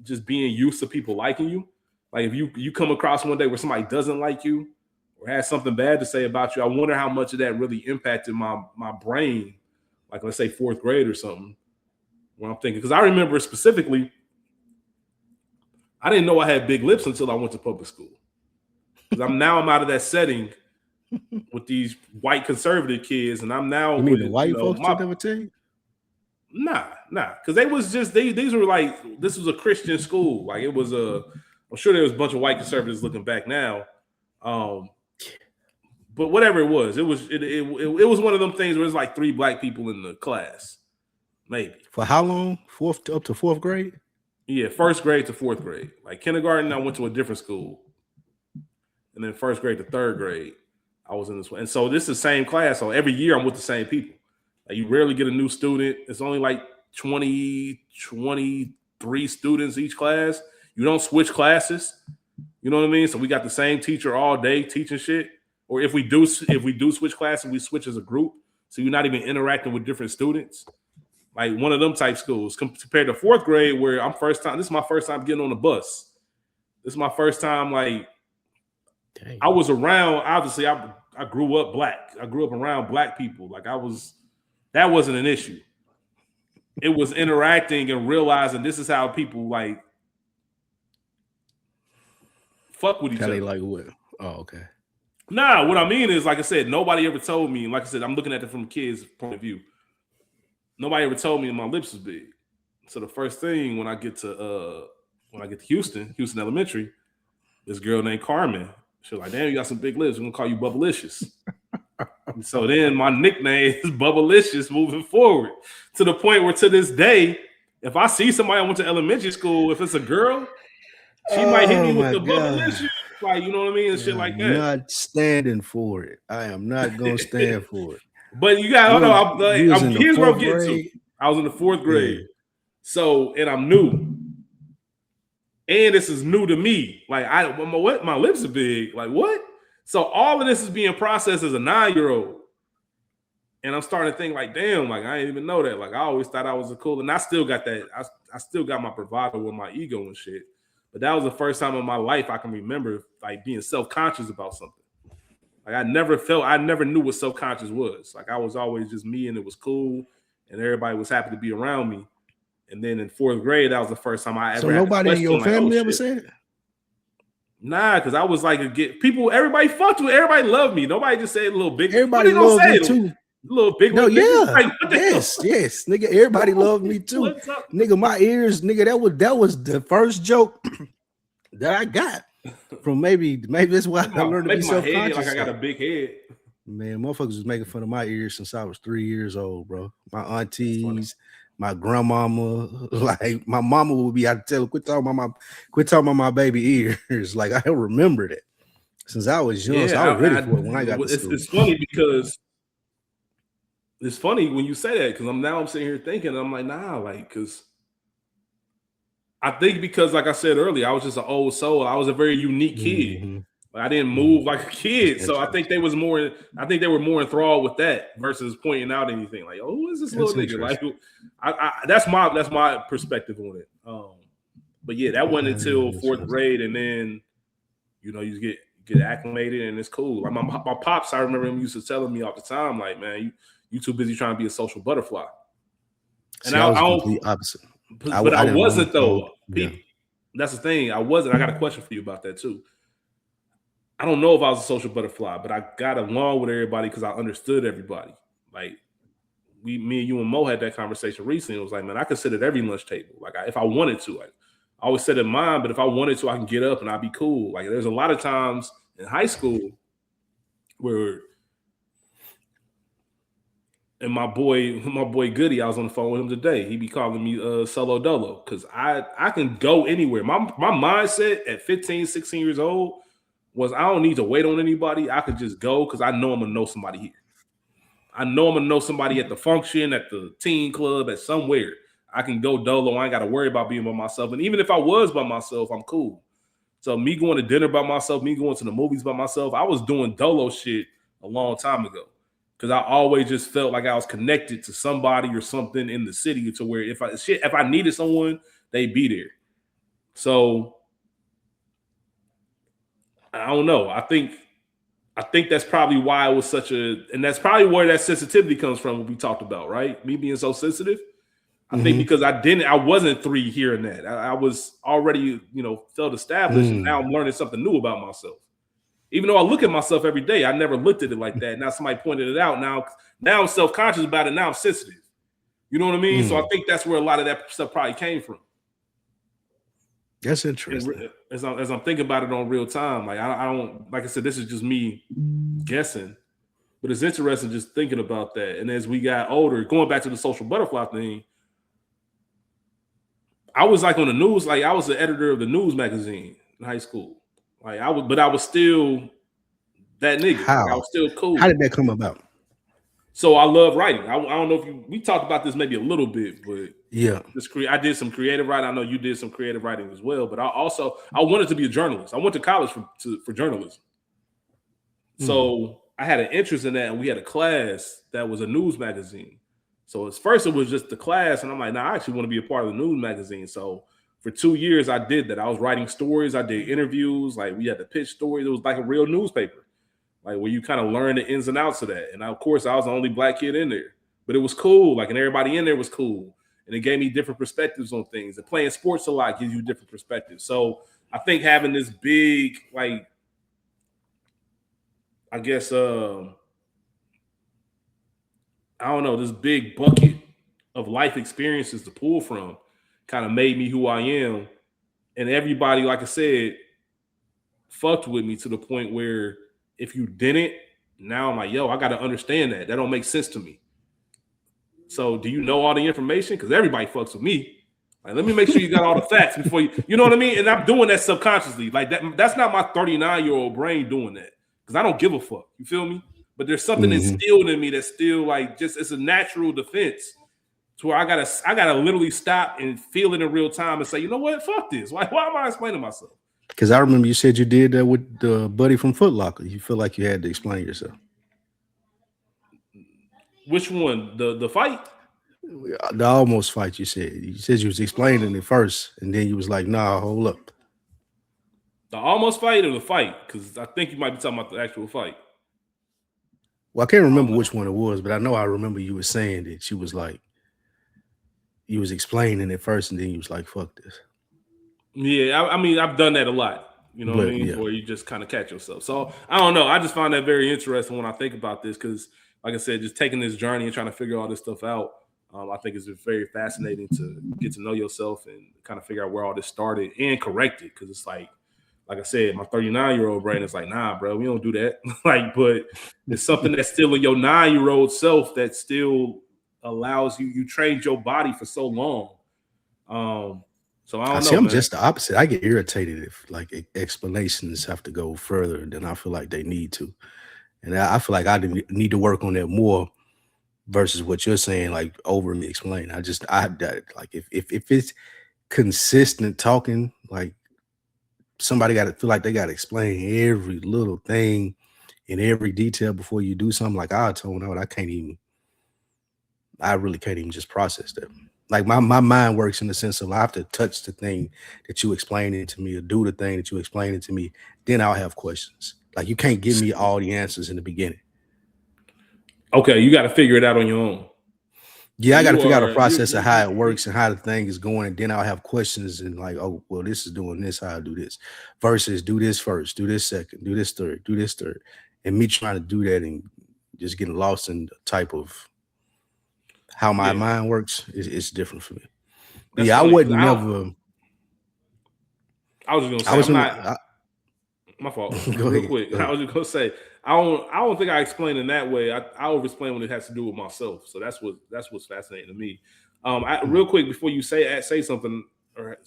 A: just being used to people liking you. Like if you come across one day where somebody doesn't like you or has something bad to say about you, I wonder how much of that really impacted my brain. Like let's say 4th grade or something. When I'm thinking, because I remember specifically, I didn't know I had big lips until I went to public school. Because I'm out of that setting with these white conservative kids, and I'm now.
B: You mean the white folks did never tell you?
A: Nah, because they was just these were like this was a Christian school. Like it was I'm sure there was a bunch of white conservatives looking back now. But whatever it was one of them things where it's like 3 black people in the class, maybe.
B: For how long? Up to 4th grade?
A: Yeah, 1st grade to 4th grade. Like kindergarten, I went to a different school, and then 1st grade to 3rd grade, I was in this one. And so this is the same class. So every year I'm with the same people. Like you rarely get a new student. It's only like 20, 23 students each class. You don't switch classes. You know what I mean? So we got the same teacher all day teaching shit. Or if we do switch classes, we switch as a group. So you're not even interacting with different students. Like one of them type schools compared to 4th grade where this is my first time getting on the bus. This is my first time, like, dang. I was around, obviously, I grew up black. I grew up around black people. Like that wasn't an issue. It was interacting and realizing this is how people like fuck with each other.
B: Like what? Oh, okay.
A: Nah, what I mean is, like I said, nobody ever told me, and like I said, I'm looking at it from a kid's point of view. Nobody ever told me my lips was big. So the first thing when I get to Houston Elementary, this girl named Carmen, she was like, damn, you got some big lips. We're gonna call you Bubblicious. And so then my nickname is Bubblicious moving forward. To the point where to this day, if I see somebody I went to elementary school, if it's a girl, she might hit me with the Bubblicious. Like, you know what I mean? And shit like that.
B: I'm not standing for it. I am not gonna stand for it.
A: But you got, here's what I'm getting to. I was in the 4th grade. Yeah. So, and I'm new. And this is new to me. Like, my lips are big. Like, what? So all of this is being processed as a 9-year-old. And I'm starting to think like, damn, like, I didn't even know that. Like, I always thought I was a cool, and I still got that. I still got my bravado with my ego and shit. But that was the first time in my life I can remember, like, being self-conscious about something. Like, I never knew what self-conscious was. Like, I was always just me, and it was cool, and everybody was happy to be around me. And then in 4th grade, that was the first time I ever
B: So
A: had
B: nobody in your
A: like,
B: family ever said it?
A: Nah, because I was like everybody fucked with, everybody loved me. Nobody just said a little big.
B: Everybody loved me too.
A: Little big.
B: No,
A: yeah,
B: like, yes, nigga. Everybody loved me too, nigga. My ears, nigga. That was the first joke that I got from maybe that's why I learned to be self-conscious.
A: Like I got a big head.
B: Man, motherfuckers was making fun of my ears since I was 3 years old, bro. My aunties, my grandmama, like my mama would be. I tell her, quit talking about my baby ears. Like I remember that since I was young. So I was ready for it when I got to school.
A: It's funny because it's funny when you say that because I'm sitting here thinking I'm like nah, like because I think because like I said earlier, I was just an old soul. I was a very unique kid.
B: Mm-hmm.
A: I didn't move like a kid, so I think they were more enthralled with that versus pointing out anything like, "Oh, who is this little nigga?" Like, that's my perspective on it. But yeah, that went until 4th grade, and then you get acclimated, and it's cool. Like my pops, I remember him used to telling me all the time, like, "Man, you too busy trying to be a social butterfly." And
B: I was complete opposite.
A: But I wasn't though. Yeah. That's the thing. I wasn't. I got a question for you about that too. I don't know if I was a social butterfly, but I got along with everybody because I understood everybody. Like me and you and Mo had that conversation recently. It was like, man, I could sit at every lunch table. Like if I wanted to, like I always said in mine, but if I wanted to, I can get up and I'd be cool. Like there's a lot of times in high school where, and my boy Goody, I was on the phone with him today. He be calling me Solo Dolo because I can go anywhere. My mindset at 15, 16 years old was I don't need to wait on anybody. I could just go because I know I'm going to know somebody here. I know I'm going to know somebody at the function, at the teen club, at somewhere. I can go dolo. I ain't got to worry about being by myself. And even if I was by myself, I'm cool. So me going to dinner by myself, me going to the movies by myself, I was doing dolo shit a long time ago because I always just felt like I was connected to somebody or something in the city to where if I needed someone, they'd be there. So I don't know. I think that's probably why it was and that's probably where that sensitivity comes from. What we talked about, right? Me being so sensitive. I think because I wasn't 3 hearing that. I was already, felt established, and now I'm learning something new about myself. Even though I look at myself every day, I never looked at it like that. Now somebody pointed it out. Now I'm self-conscious about it. Now I'm sensitive. You know what I mean? So I think that's where a lot of that stuff probably came from.
B: That's interesting.
A: As I'm thinking about it on real time, like I don't, like I said, this is just me guessing, but it's interesting just thinking about that. And as we got older, going back to the social butterfly thing, I was like on the news, like I was the editor of the news magazine in high school. Like I was still that nigga.
B: How?
A: Like I was still cool.
B: How did that come about?
A: So I love writing. I don't know if we talked about this maybe a little bit, but
B: yeah,
A: I did some creative writing. I know you did some creative writing as well, but I wanted to be a journalist. I went to college for journalism. So I had an interest in that, and we had a class that was a news magazine. So at first it was just the class, and I'm like, I actually want to be a part of the news magazine. So for 2 years I did that. I was writing stories. I did interviews. Like we had to pitch stories. It was like a real newspaper. Like where you kind of learn the ins and outs of that. And of course, I was the only black kid in there, but it was cool. Like, and everybody in there was cool. And it gave me different perspectives on things. And playing sports a lot gives you different perspectives. So I think having this big, like, I guess, I don't know, this big bucket of life experiences to pull from kind of made me who I am. And everybody, like I said, fucked with me to the point where if you didn't, now I'm like, yo, I got to understand that. That don't make sense to me. So do you know all the information? Because everybody fucks with me. Like, let me make sure you got all the facts before you know what I mean? And I'm doing that subconsciously. Like that's not my 39-year-old brain doing that because I don't give a fuck. You feel me? But there's something instilled in me that's still like just it's a natural defense to where I gotta literally stop and feel it in real time and say, you know what? Fuck this. Why am I explaining myself?
B: Because I remember you said you did that with the buddy from Foot Locker. You feel like you had to explain yourself.
A: Which one? The fight?
B: The almost fight. You said you was explaining it first, and then you was like, "Nah, hold up."
A: The almost fight or the fight? Because I think you might be talking about the actual fight.
B: Well, I can't remember which one it was, but I know I remember you were saying that she was like, you was explaining it first, and then you was like, "Fuck this."
A: Yeah, I mean, I've done that a lot. You know what I
B: But
A: mean?
B: yeah,
A: Where you just kind of catch yourself. So I don't know. I just find that very interesting when I think about this because, like I said, just taking this journey and trying to figure all this stuff out, I think it's very fascinating to get to know yourself and kind of figure out where all this started and correct it. Because it's like I said, my 39-year-old brain is like, nah, bro, we don't do that. Like, but it's something that's still in your 9-year-old self that still allows you. You trained your body for so long. So I
B: I
A: don't
B: see.
A: know,
B: I'm
A: man.
B: just the opposite. I get irritated if like explanations have to go further than I feel like they need to, and I feel like I need to work on that more versus what you're saying, like overly explain. Like if it's consistent talking, like somebody got to feel like they got to explain every little thing in every detail before you do something. Like I told out, I really can't even just process that. Like my mind works in the sense of I have to touch the thing that you explain it to me or do the thing that you explain it to me. Then I'll have questions. Like you can't give me all the answers in the beginning.
A: Okay, you got to figure it out on your own. So
B: Yeah, I got to
A: you
B: figure out a
A: are
B: process of how it works and how the thing is going, and then I'll have questions and like, oh, well, this is doing this, how I do this, versus do this first, do this second, do this third, and me trying to do that and just getting lost in the type of how my
A: yeah.
B: mind works is different for me. But
A: That's
B: yeah, I
A: funny because
B: wasn't never.
A: I was just gonna
B: I
A: say
B: was
A: I'm
B: in.
A: not. My fault.
B: Go
A: Real
B: ahead.
A: quick,
B: Go
A: I
B: ahead.
A: was just gonna say I don't think I explain in that way. I over explain when it has to do with myself. So that's what's fascinating to me.
B: Mm.
A: Real quick before you say something or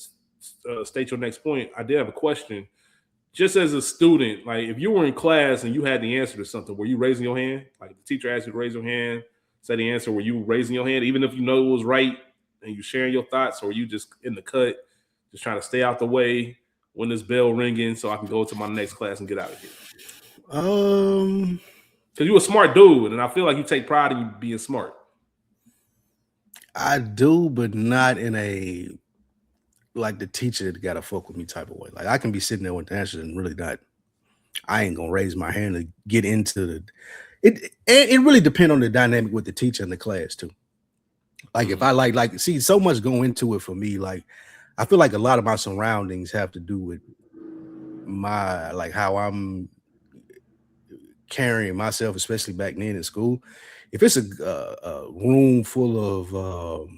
A: state your next point, I did have a question. Just as a student, like if you were in class and you had the answer to something, were you raising your hand? Like the teacher asked you to raise your hand, say the answer, were you raising your hand, even if you know it was right and you sharing your thoughts, or were you just in the cut, just trying to stay out the way when this bell ringing so I can go to my next class and get out of here?
B: Um,
A: Because you're a smart dude, and I feel like you take pride in you being smart.
B: I do, but not in a like the teacher that gotta fuck with me type of way. Like I can be sitting there with the answers and really not. I ain't gonna raise my hand to get into the. It really depends on the dynamic with the teacher and the class too. Like if I like see so much go into it for me. Like I feel like a lot of my surroundings have to do with my like how I'm carrying myself, especially back then in school. If it's a room full of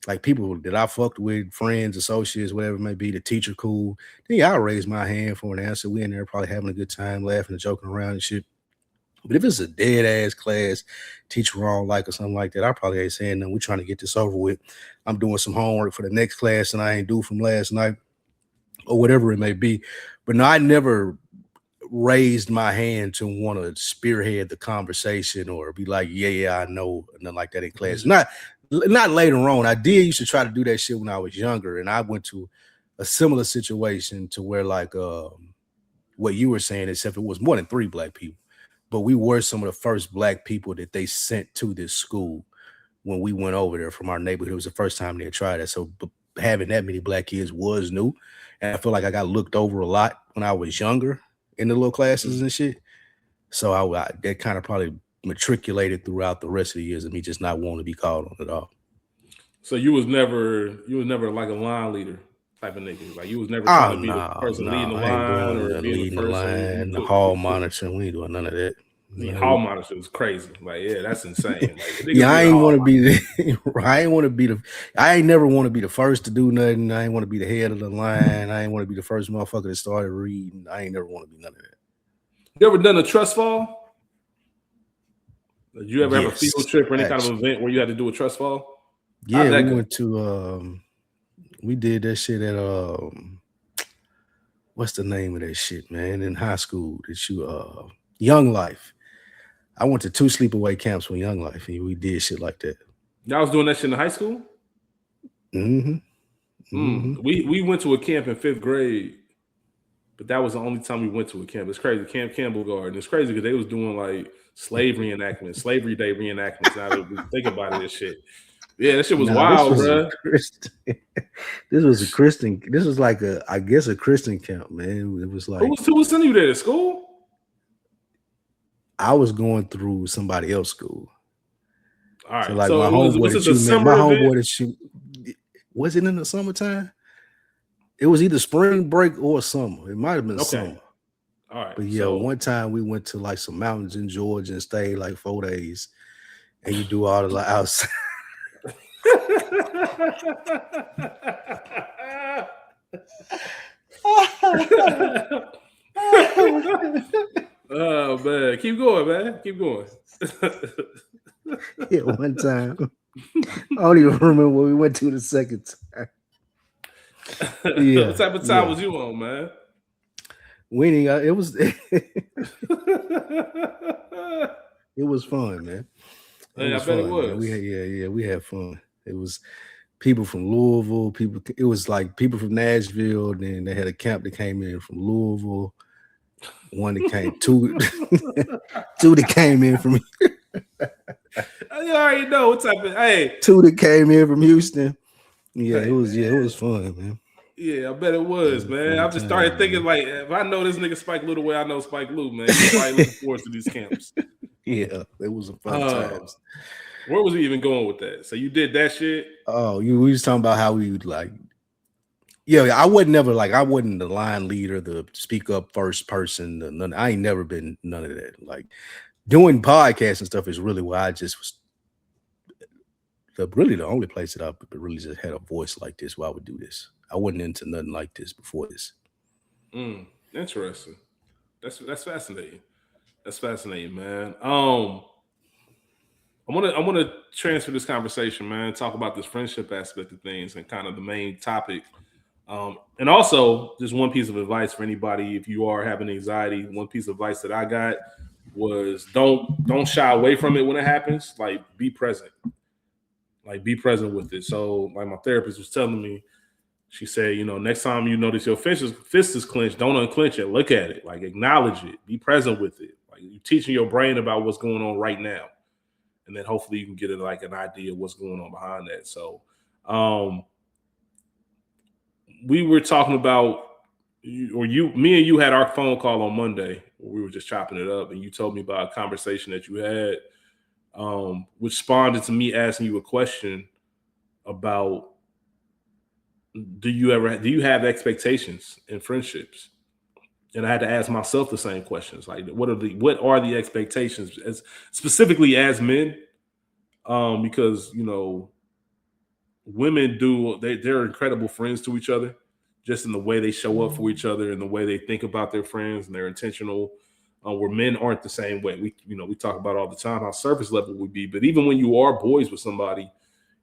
B: like people that I fucked with, friends, associates, whatever it may be, the teacher cool, then yeah, I'll raise my hand for an answer. We in there probably having a good time, laughing and joking around and shit. But if it's a dead ass class, teacher wrong like or something like that, I probably ain't saying nothing. We're trying to get this over with. I'm doing some homework for the next class and I ain't do from last night or whatever it may be. But no, I never raised my hand to want to spearhead the conversation or be like, yeah, I know, nothing like that in class. Not later on. I did used to try to do that shit when I was younger, and I went to a similar situation to where like what you were saying, except it was more than 3 black people, but we were some of the first black people that they sent to this school when we went over there from our neighborhood. It was the first time they had tried it, so having that many black kids was new, and I feel like I got looked over a lot when I was younger in the little classes and shit. So that kind of probably matriculated throughout the rest of the years of me just not wanting to be called on at all.
A: So you was never like a line leader type of nigga. Like you was never trying
B: Oh
A: to be the
B: no,
A: person
B: no,
A: leading the
B: I ain't
A: line
B: doing
A: or
B: the
A: being the
B: leading the
A: first. So you
B: line, the
A: couldn't.
B: hall monitoring. We ain't doing none of that.
A: The
B: No.
A: hall monitor is crazy. Like, yeah, that's insane. Like, the niggas
B: Yeah,
A: be
B: I
A: the
B: ain't
A: hall
B: want to be
A: monitor.
B: the. I ain't want to be the. I ain't never want to be the first to do nothing. I ain't want to be the head of the line. I ain't want to be the first motherfucker that started reading. I ain't never want to be none of that.
A: You ever done a trust fall? Did you ever have a field
B: Yes,
A: trip or any kind of
B: actually.
A: event where you had to do a trust fall? How'd
B: Yeah,
A: that
B: we
A: go?
B: went to. We did that shit at what's the name of that shit, man? In high school, that you Young Life. I went to 2 sleepaway camps with Young Life, and we did shit like that.
A: Y'all was doing that shit in high school?
B: Mm-hmm. Mm-hmm.
A: We went to a camp in 5th grade, but that was the only time we went to a camp. It's crazy. Camp Campbell Garden. It's crazy because they was doing like Slavery Day reenactments. Now that we think about it, this shit. Yeah, that shit was
B: Now this
A: wild,
B: was a
A: bro.
B: Christian. This was a Christian. This was like I guess a Christian camp, man. It was
A: Who
B: like
A: was who was sending you there to school?
B: I was going through somebody else's school.
A: All
B: So
A: right.
B: like
A: So
B: my
A: it was
B: homeboy
A: was it
B: that
A: the
B: you met, my
A: summer event?
B: homeboy that you Was it in the summertime? It was either spring break or summer. It might have been
A: Okay.
B: summer.
A: All right.
B: But yeah, one time we went to like some mountains in Georgia and stayed like 4 days. And you do all the like outside.
A: Oh man, keep going, man. Keep going.
B: Yeah, one time. I don't even remember what we went to the second time. Yeah.
A: What type of time was you on, man?
B: We ain't got, it was it was fun, man.
A: Hey, I bet it was.
B: Man. We had fun. It was people from Louisville, it was like people from Nashville, then they had a camp that came in from Louisville. One that came two that came in from
A: you already know what type of
B: two that came in from Houston. Yeah, it was fun, man.
A: Yeah, I bet it was, man. I just started thinking, like, if I know this nigga Spike Lou the way I know Spike Lou, man, he's probably looking forward to these camps.
B: Yeah, it was a fun times.
A: Where was we even going with that? So you did that shit?
B: Oh, we was talking about how we would like. Yeah, I wasn't the line leader, the speak up first person. I ain't never been none of that. Like doing podcasts and stuff is really where I just was. Really, the only place that I really just had a voice like this where I would do this. I wasn't into nothing like this before this.
A: Interesting. That's fascinating. That's fascinating, man. I want to transfer this conversation, man. Talk about this friendship aspect of things and kind of the main topic. And also, just one piece of advice for anybody if you are having anxiety. One piece of advice that I got was don't shy away from it when it happens. Like be present. Like be present with it. So, like my therapist was telling me, she said, next time you notice your fist is clenched, don't unclench it. Look at it. Like acknowledge it. Be present with it. Like you're teaching your brain about what's going on right now. And then hopefully you can get like an idea of what's going on behind that. So we were talking about, me and you had our phone call on Monday. We were just chopping it up, and you told me about a conversation that you had, which spawned into me asking you a question about do you have expectations in friendships? And I had to ask myself the same questions. Like, what are the expectations as specifically as men? Because women they're incredible friends to each other, just in the way they show up for each other and the way they think about their friends, and they're intentional. Where men aren't the same way. We talk about all the time how surface level would be, but even when you are boys with somebody,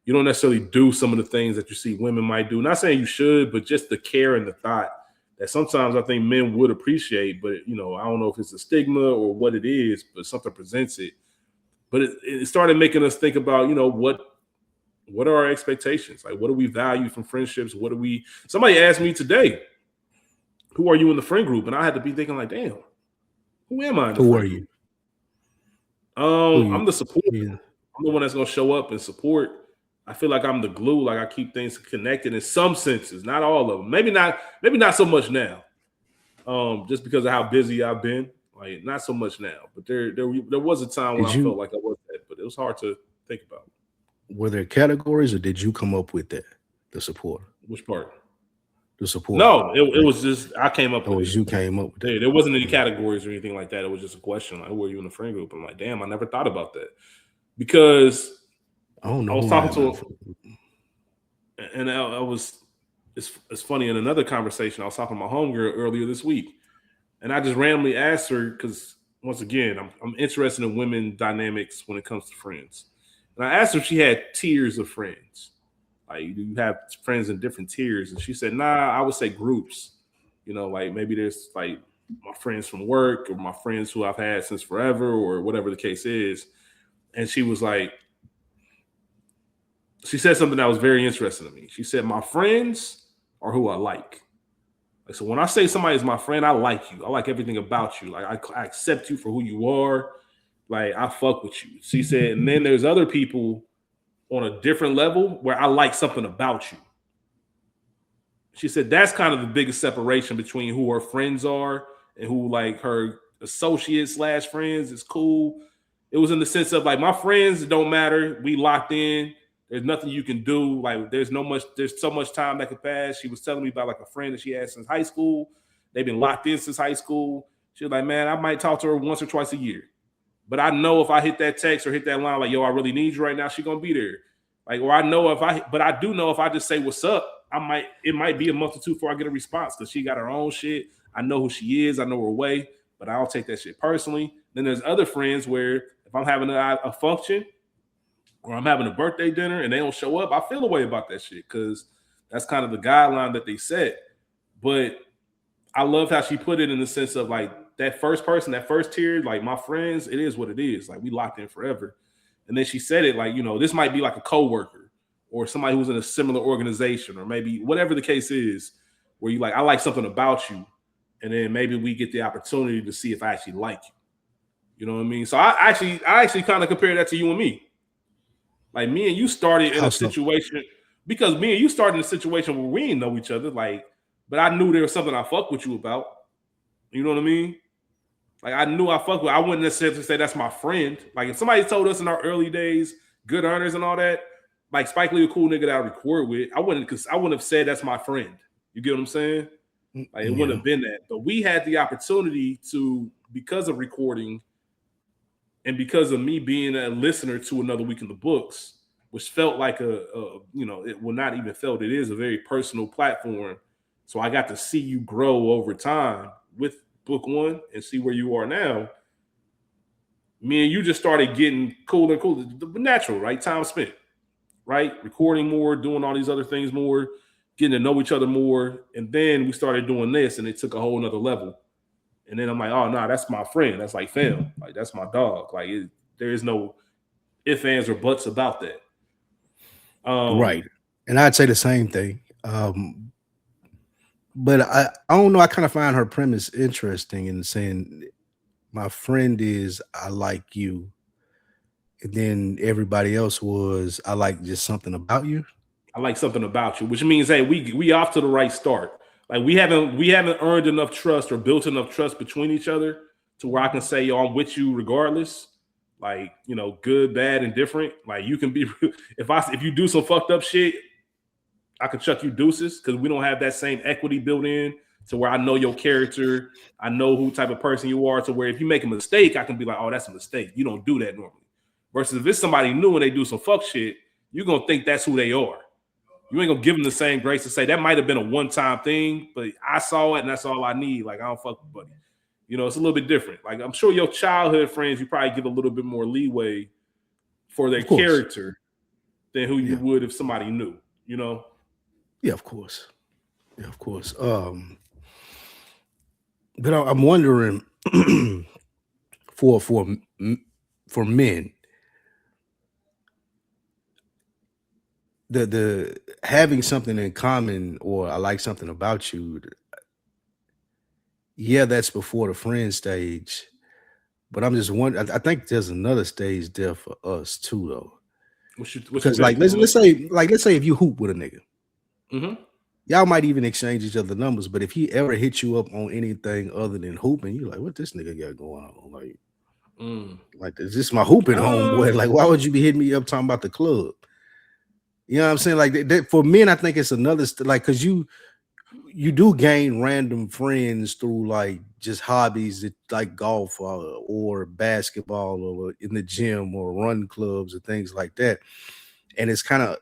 A: you don't necessarily do some of the things that you see women might do. Not saying you should, but just the care and the thought that sometimes I think men would appreciate. But I don't know if it's a stigma or what it is, but something presents it. But it started making us think about, what are our expectations? Like, what do we value from friendships? Somebody asked me today, who are you in the friend group? And I had to be thinking like, damn, who am I in the friend group? I'm the support. Yeah. I'm the one that's going to show up and support. I feel like I'm the glue. Like I keep things connected in some senses, not all of them. Maybe not so much now. Just because of how busy I've been. Like not so much now. But there was a time when I felt like I was that, but it was hard to think about.
B: Were there categories, or did you come up with that? The support.
A: Which part?
B: The support.
A: No, it was just I came up with it.
B: You came up with it.
A: There wasn't any categories or anything like that. It was just a question like, who are you in the friend group? I'm like, damn, I never thought about that. Because
B: I don't know.
A: I was talking to and I was it's funny, in another conversation, I was talking to my homegirl earlier this week. And I just randomly asked her, because once again, I'm interested in women dynamics when it comes to friends. And I asked her if she had tiers of friends. Like, you have friends in different tiers. And she said, nah, I would say groups. Like maybe there's like my friends from work or my friends who I've had since forever or whatever the case is. And she was like, she said something that was very interesting to me. She said, my friends are who I like. Like, so when I say somebody is my friend, I like you. I like everything about you. Like I accept you for who you are. Like I fuck with you. She said, and then there's other people on a different level where I like something about you. She said that's kind of the biggest separation between who her friends are and who like her associates / friends is cool. It was in the sense of like my friends don't matter. We locked in. There's nothing you can do. Like there's so much time that could pass. She was telling me about like a friend that she had since high school. They've been locked in since high school. She was like, man, I might talk to her once or twice a year. But I know if I hit that text or hit that line, like, yo, I really need you right now, she's gonna be there. Like, or I know but I do know if I just say what's up, it might be a month or two before I get a response because she got her own shit. I know who she is, I know her way, but I don't take that shit personally. Then there's other friends where if I'm having a function or I'm having a birthday dinner and they don't show up, I feel a way about that shit because that's kind of the guideline that they set. But I love how she put it in the sense of like that first person, that first tier, like my friends, it is what it is. Like we locked in forever. And then she said it like, this might be like a coworker or somebody who's in a similar organization or maybe whatever the case is, where you like, I like something about you. And then maybe we get the opportunity to see if I actually like you. You know what I mean? So I actually kind of compare that to you and me. Like me and you started in a situation because me and you started in a situation where we didn't know each other. Like, but I knew there was something I fuck with you about. You know what I mean? Like I knew I fuck with. I wouldn't necessarily say that's my friend. Like if somebody told us in our early days, good earners and all that, like Spike Lee, a cool nigga that I record with, I wouldn't have said that's my friend. You get what I'm saying? Like it wouldn't have been that. But we had the opportunity to, because of recording and because of me being a listener to Another Week in the Books, which felt like it will not even felt, it is a very personal platform. So I got to see you grow over time with Book One and see where you are now. Me and you just started getting cooler and cooler. Natural, right? Time spent, right? Recording more, doing all these other things more, getting to know each other more. And then we started doing this and it took a whole nother level. And then I'm like, oh, no, that's my friend. That's like fam. Like, that's my dog. Like, there is no ifs, ands, or buts about that.
B: Right. And I'd say the same thing. But I don't know. I kind of find her premise interesting in saying, my friend is, I like you. And then everybody else was, I like just something about you.
A: I like something about you, which means, hey, we off to the right start. Like we haven't earned enough trust or built enough trust between each other to where I can say, yo, I'm with you regardless. Like, good, bad, and different. Like you can be, if you do some fucked up shit, I can chuck you deuces because we don't have that same equity built in to where I know your character. I know who type of person you are to where if you make a mistake, I can be like, oh, that's a mistake. You don't do that normally. Versus if it's somebody new and they do some fuck shit, you're going to think that's who they are. You ain't going to give them the same grace to say that might have been a one-time thing, but I saw it and that's all I need. Like, I don't fuck with buddy. It's a little bit different. Like, I'm sure your childhood friends, you probably give a little bit more leeway for their character than who you would if somebody knew,
B: Yeah, of course. Yeah, of course. But I'm wondering for men, the having something in common or I like something about you. Yeah, that's before the friend stage. But I'm just wondering, I think there's another stage there for us too, though. Because like let's say if you hoop with a nigga, y'all might even exchange each other numbers. But if he ever hit you up on anything other than hooping, you're like, what this nigga got going on? Like is this my hooping homeboy? Like, why would you be hitting me up talking about the club? You know what I'm saying? Like that, for men, I think it's another like because you do gain random friends through like just hobbies like golf or basketball or in the gym or run clubs or things like that. And it's kind of,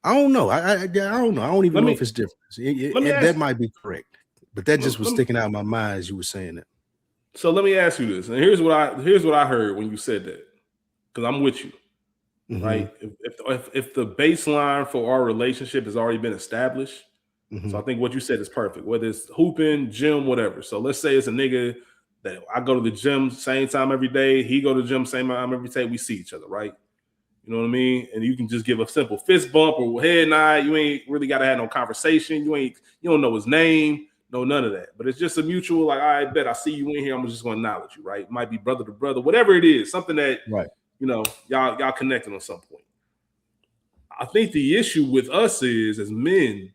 B: I don't know. I don't know. I don't even know if it's different. That might be correct, but that just was sticking out in my mind as you were saying it.
A: So let me ask you this, and here's what I heard when you said that, because I'm with you. Right? If the baseline for our relationship has already been established. So I think what you said is perfect, whether it's hooping, gym, whatever. So let's say it's a nigga that I go to the gym same time every day. He go to the gym same time every day. We see each other, right? You know what I mean? And you can just give a simple fist bump or head nod. You ain't really got to have no conversation. You don't know his name, no none of that. But it's just a mutual, like, all right, bet I see you in here. I'm just going to acknowledge you, right? It might be brother to brother, whatever it is, something that, y'all connected on some point. I think the issue with us is, as men,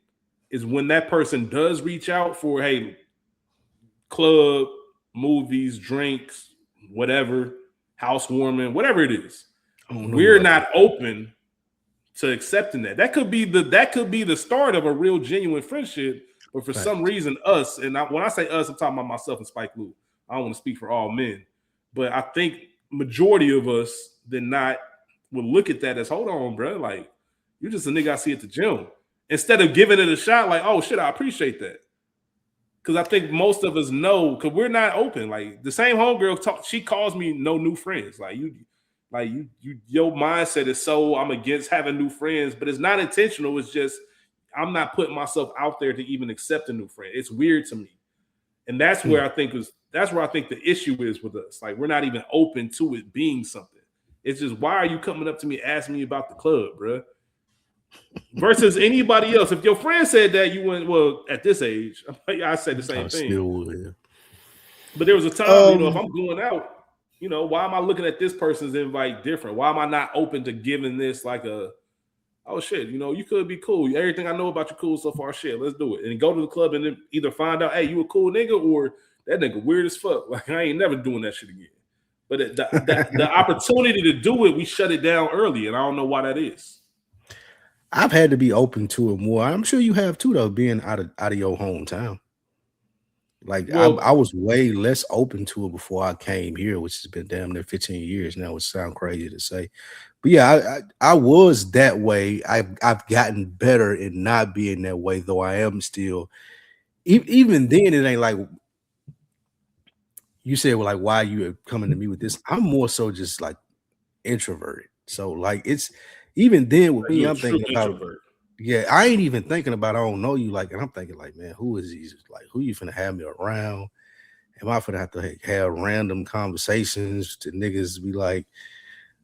A: is when that person does reach out for, hey, club, movies, drinks, whatever, housewarming, whatever it is, we're not open to accepting that. That could be the start of a real genuine friendship. But for some reason, us, and when I say us, I'm talking about myself and Spike Lee. I don't want to speak for all men, but I think majority of us than not will look at that as, hold on, bro, like you're just a nigga I see at the gym. Instead of giving it a shot, like, oh shit, I appreciate that. Because I think most of us know, because we're not open. Like the same homegirl, she calls me no new friends. Like you, your mindset is so I'm against having new friends, but it's not intentional. It's just I'm not putting myself out there to even accept a new friend. It's weird to me, and that's where I think the issue is with us. Like we're not even open to it being something. It's just, why are you coming up to me asking me about the club, bro? Versus anybody else. If your friend said that, you went, well, at this age, I say the same thing.
B: Still would, yeah.
A: But there was a time, if I'm going out, why am I looking at this person's invite different? Why am I not open to giving this like a, oh shit, you could be cool. Everything I know about you cool so far, shit, let's do it. And go to the club and then either find out, hey, you a cool nigga, or that nigga weird as fuck. Like I ain't never doing that shit again. But the opportunity to do it, we shut it down early, and I don't know why that is.
B: I've had to be open to it more. I'm sure you have too, though, being out of your hometown. Like I was way less open to it before I came here, which has been damn near 15 years now, which sounds crazy to say. But yeah, I was that way. I've gotten better in not being that way, though I am still. Even then, it ain't like you said, well, like, why are you coming to me with this? I'm more so just like introverted. So like it's even then with me, I'm thinking about introvert. Yeah, I ain't even thinking about I don't know you, like, and I'm thinking like, man, who is these? Like, who you finna have me around? Am I finna have to have random conversations to niggas be like,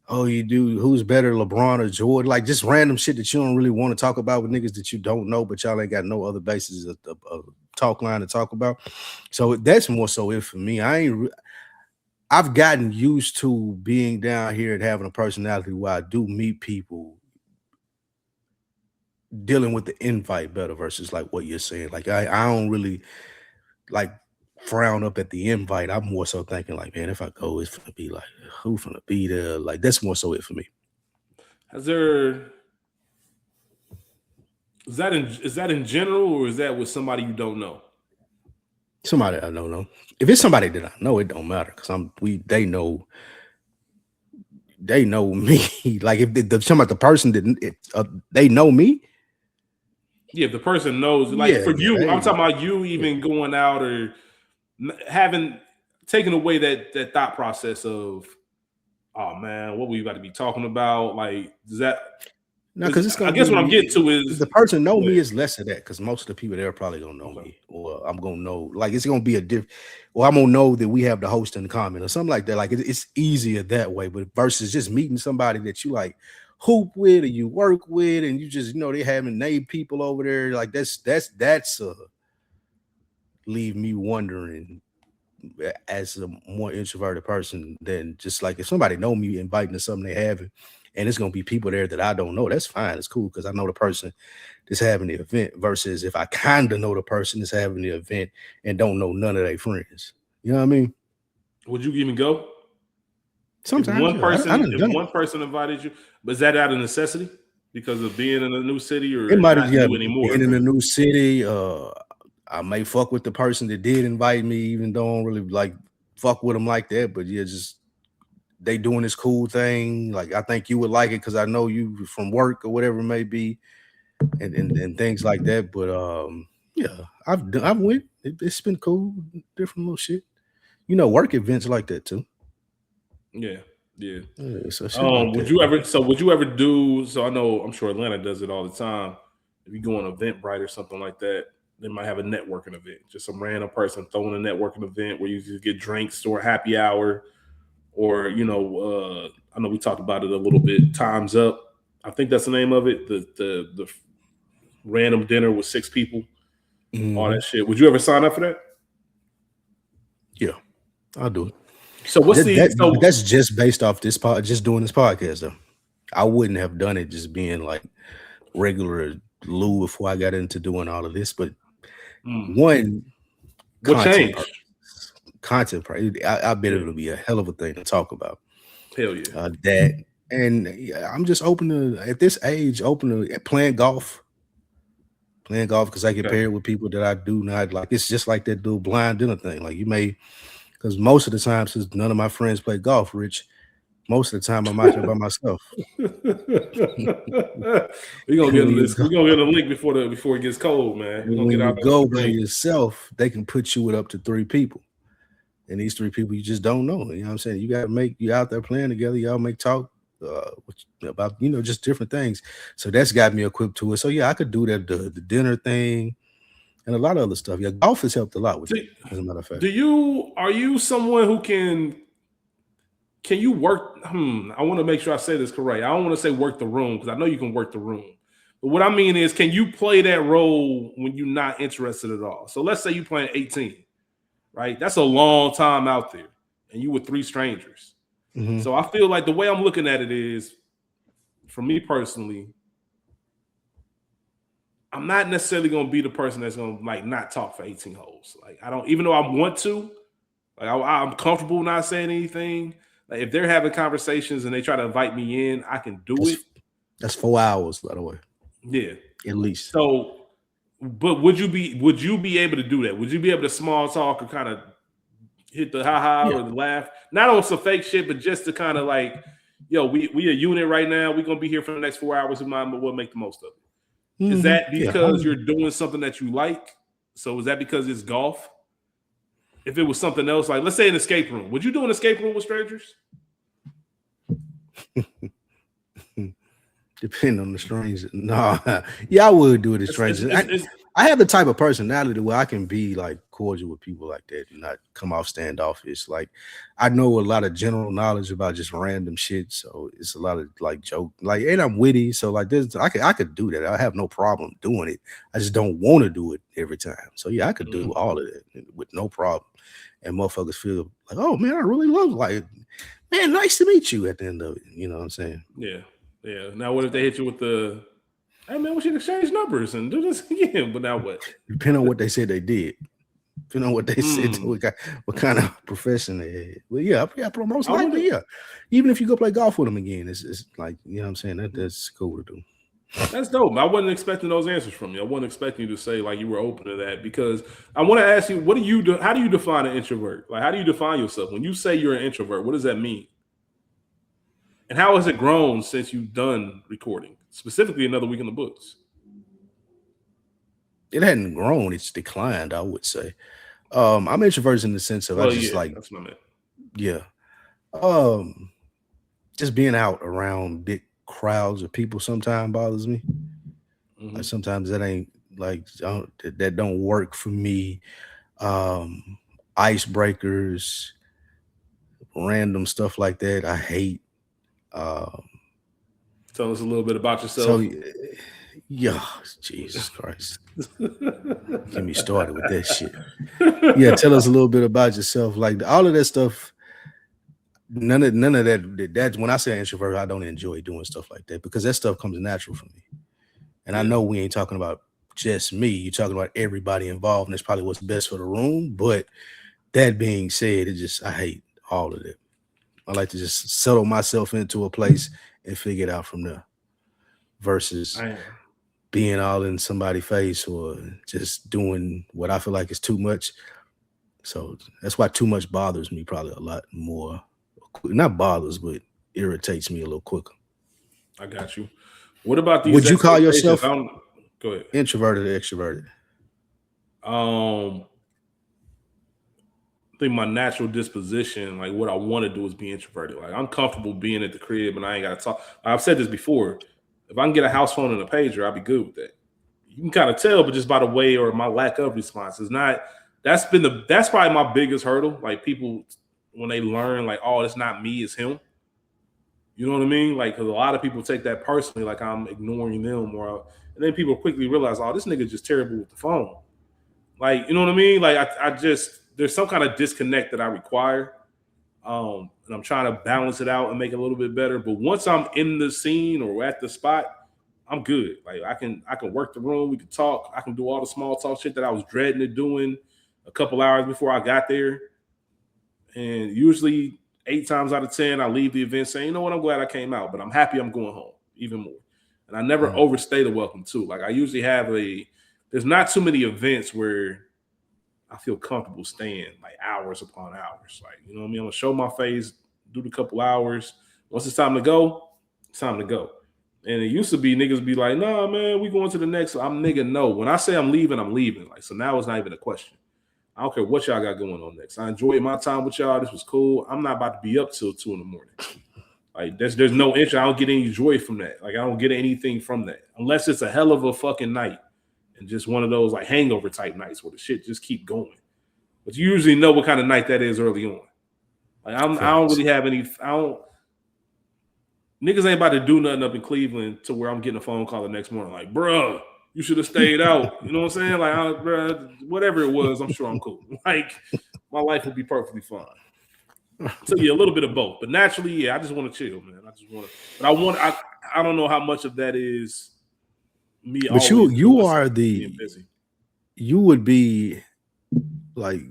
B: oh, you do, who's better, LeBron or Jordan? Like just random shit that you don't really want to talk about with niggas that you don't know, but y'all ain't got no other basis of talk line to talk about. So that's more so it for me. I've gotten used to being down here and having a personality where I do meet people dealing with the invite better versus like what you're saying. Like I don't really like frown up at the invite. I'm more so thinking like, man, if I go, it's gonna be like, who finna be there? Like that's more so it for me.
A: Is that in general, or is that with somebody you don't know?
B: Somebody I don't know. If it's somebody that I know, it don't matter because they know me. Like if they're talking about the person that they know me.
A: Yeah, if the person knows, like for you, I'm talking about you even going out or taken away that thought process of, oh man, what we about to be talking about? Like, does that?
B: No, because it's gonna.
A: I guess what I'm getting to is
B: the person know me is less of that because most of the people there probably gonna know me, or I'm gonna know. Like it's gonna be a different, or I'm gonna know that we have the host in common or something like that. Like it's easier that way, but versus just meeting somebody that you like hoop with or you work with, and you just they having named people over there. Like that's leave me wondering as a more introverted person than just like if somebody know me inviting to something they haven't. And it's gonna be people there that I don't know. That's fine. It's cool because I know the person that's having the event. Versus if I kind of know the person that's having the event and don't know none of their friends. You know what I mean?
A: Would you even go?
B: Sometimes
A: if one person invited you, but is that out of necessity because of being in a new city, or
B: it might have
A: anymore?
B: Being in a new city. I may fuck with the person that did invite me, even though I don't really like fuck with them like that. But yeah, just. They doing this cool thing. Like I think you would like it because I know you from work or whatever it may be, and things like that. But yeah, I've went. It's been cool, different little shit. Work events like that too.
A: Yeah.
B: So
A: would you ever do? So I'm sure Atlanta does it all the time. If you go on Eventbrite or something like that, they might have a networking event. Just some random person throwing a networking event where you just get drinks or happy hour. Or, I know we talked about it a little bit. Time's Up. I think that's the name of it. The random dinner with 6 people. Mm-hmm. All that shit. Would you ever sign up for that?
B: Yeah, I'll do it.
A: So what's
B: that's just based off this just doing this podcast though. I wouldn't have done it just being like regular Lou before I got into doing all of this. But what
A: changed?
B: Content, I bet it'll be a hell of a thing to talk about.
A: Hell yeah.
B: That And I'm just open to at this age, open to playing golf. Playing golf because I get
A: Okay.
B: paired with people that I do not like. It's just like that dude blind dinner thing. Like you may, because most of the time, since none of my friends play golf, Rich, most of the time I'm out there by myself.
A: We're
B: And when you go,
A: gonna get a link before it gets cold, man. We're
B: and
A: gonna
B: when
A: get
B: you
A: out there with
B: go
A: the
B: by
A: ring.
B: yourself, they can put you with up to 3 people. And these 3 people you just don't know. You know what I'm saying? You got to make you out there playing together. Y'all make talk about just different things. So that's got me equipped to it. So yeah, I could do that the dinner thing and a lot of other stuff. Yeah, golf has helped a lot with
A: Do,
B: that. As a matter of fact,
A: are you someone who can you work? I want to make sure I say this correct. I don't want to say work the room because I know you can work the room. But what I mean is, can you play that role when you're not interested at all? So let's say you're playing 18, right? That's a long time out there, and you with 3 strangers.
B: mm-hmm.
A: So I feel like the way I'm looking at it is, for me personally, I'm not necessarily going to be the person that's going to like not talk for 18 holes. Like I don't, even though I want to, like I'm comfortable not saying anything. Like if they're having conversations and they try to invite me in, I can do it.
B: That's 4 hours, by the way.
A: Yeah,
B: At least.
A: So, but would you be able to do that? Would you be able to small talk or kind of hit the ha or the laugh? Not on some fake shit, but just to kind of like, yo, we a unit right now. We're gonna be here for the next 4 hours of mine, but we'll make the most of it.
B: Mm-hmm.
A: Is that because you're doing something that you like? So is that because it's golf? If it was something else, like let's say an escape room, would you do an escape room with strangers?
B: Depending on the stranger. No, yeah, I would do it as strangers. I have the type of personality where I can be like cordial with people like that and not come off standoffish. Like I know a lot of general knowledge about just random shit, so it's a lot of like joke, like, and I'm witty, so like this, I could do that. I have no problem doing it. I just don't want to do it every time. So yeah, I could do all of that with no problem. And motherfuckers feel like, oh man, I really love like, man, nice to meet you at the end of it. You know what I'm saying?
A: Yeah. Yeah. Now, what if they hit you with the, hey man, we should exchange numbers and do this again? But now what?
B: Depending on what they said they did. Depending on what they said, what kind of profession they had. Well, yeah, most likely, yeah. Even if you go play golf with them again, it's like, you know what I'm saying? That's cool to do.
A: That's dope. I wasn't expecting those answers from you. I wasn't expecting you to say like you were open to that, because I want to ask you, what do you do? How do you define an introvert? Like, how do you define yourself? When you say you're an introvert, what does that mean? And how has it grown since you've done recording, specifically Another Week in the Books?
B: It hadn't grown; it's declined, I would say. I'm introverted in the sense of I just like,
A: that's what I meant.
B: Yeah. Just being out around big crowds of people sometimes bothers me. Like sometimes that ain't like that don't work for me. Icebreakers, random stuff like that, I hate.
A: Tell us a little bit about yourself.
B: So, yeah, Jesus Christ. Get me started with that shit. Yeah, tell us a little bit about yourself. Like all of that stuff, none of that. That's when I say introvert, I don't enjoy doing stuff like that because that stuff comes natural for me. And I know we ain't talking about just me. You're talking about everybody involved, and that's probably what's best for the room. But that being said, I hate all of it. I like to just settle myself into a place and figure it out from there versus being all in somebody's face or just doing what I feel like is too much. So that's why too much bothers me probably a lot more. Not bothers, but irritates me a little quicker.
A: I got you. What about these?
B: Would you call yourself
A: go ahead,
B: introverted or extroverted?
A: I think my natural disposition, like what I want to do, is be introverted. Like I'm comfortable being at the crib and I ain't got to talk. I've said this before. If I can get a house phone and a pager, I'll be good with that. You can kind of tell, but just by the way or my lack of response is not. That's probably my biggest hurdle. Like people, when they learn, like, oh, it's not me, it's him. You know what I mean? Like, because a lot of people take that personally, like I'm ignoring them, and then people quickly realize, oh, this nigga's just terrible with the phone. Like, you know what I mean? Like, I just, there's some kind of disconnect that I require. And I'm trying to balance it out and make it a little bit better. But once I'm in the scene or at the spot, I'm good. Like I can work the room. We can talk. I can do all the small talk shit that I was dreading doing a couple hours before I got there. And usually 8 times out of 10, I leave the event saying, you know what, I'm glad I came out, but I'm happy I'm going home even more. And I never overstay the welcome too. Like I usually have there's not too many events where I feel comfortable staying like hours upon hours. Like, you know what I mean? I'm gonna show my face, do the couple hours. Once it's time to go, it's time to go. And it used to be niggas be like, nah, man, we going to the next. So I'm nigga, no. When I say I'm leaving, I'm leaving. Like, so now it's not even a question. I don't care what y'all got going on next. I enjoyed my time with y'all. This was cool. I'm not about to be up till 2 in the morning. Like, there's no interest. I don't get any joy from that. Like, I don't get anything from that. Unless it's a hell of a fucking night. And just one of those like hangover type nights where the shit just keep going. But you usually know what kind of night that is early on. Like I don't really have any. Niggas ain't about to do nothing up in Cleveland to where I'm getting a phone call the next morning. Like, bruh, you should have stayed out. You know what I'm saying? Like, bruh, whatever it was, I'm sure I'm cool. Like, my life would be perfectly fine. So yeah, a little bit of both. But naturally, yeah, I just want to chill, man. I don't know how much of that is me.
B: But you are you would be like,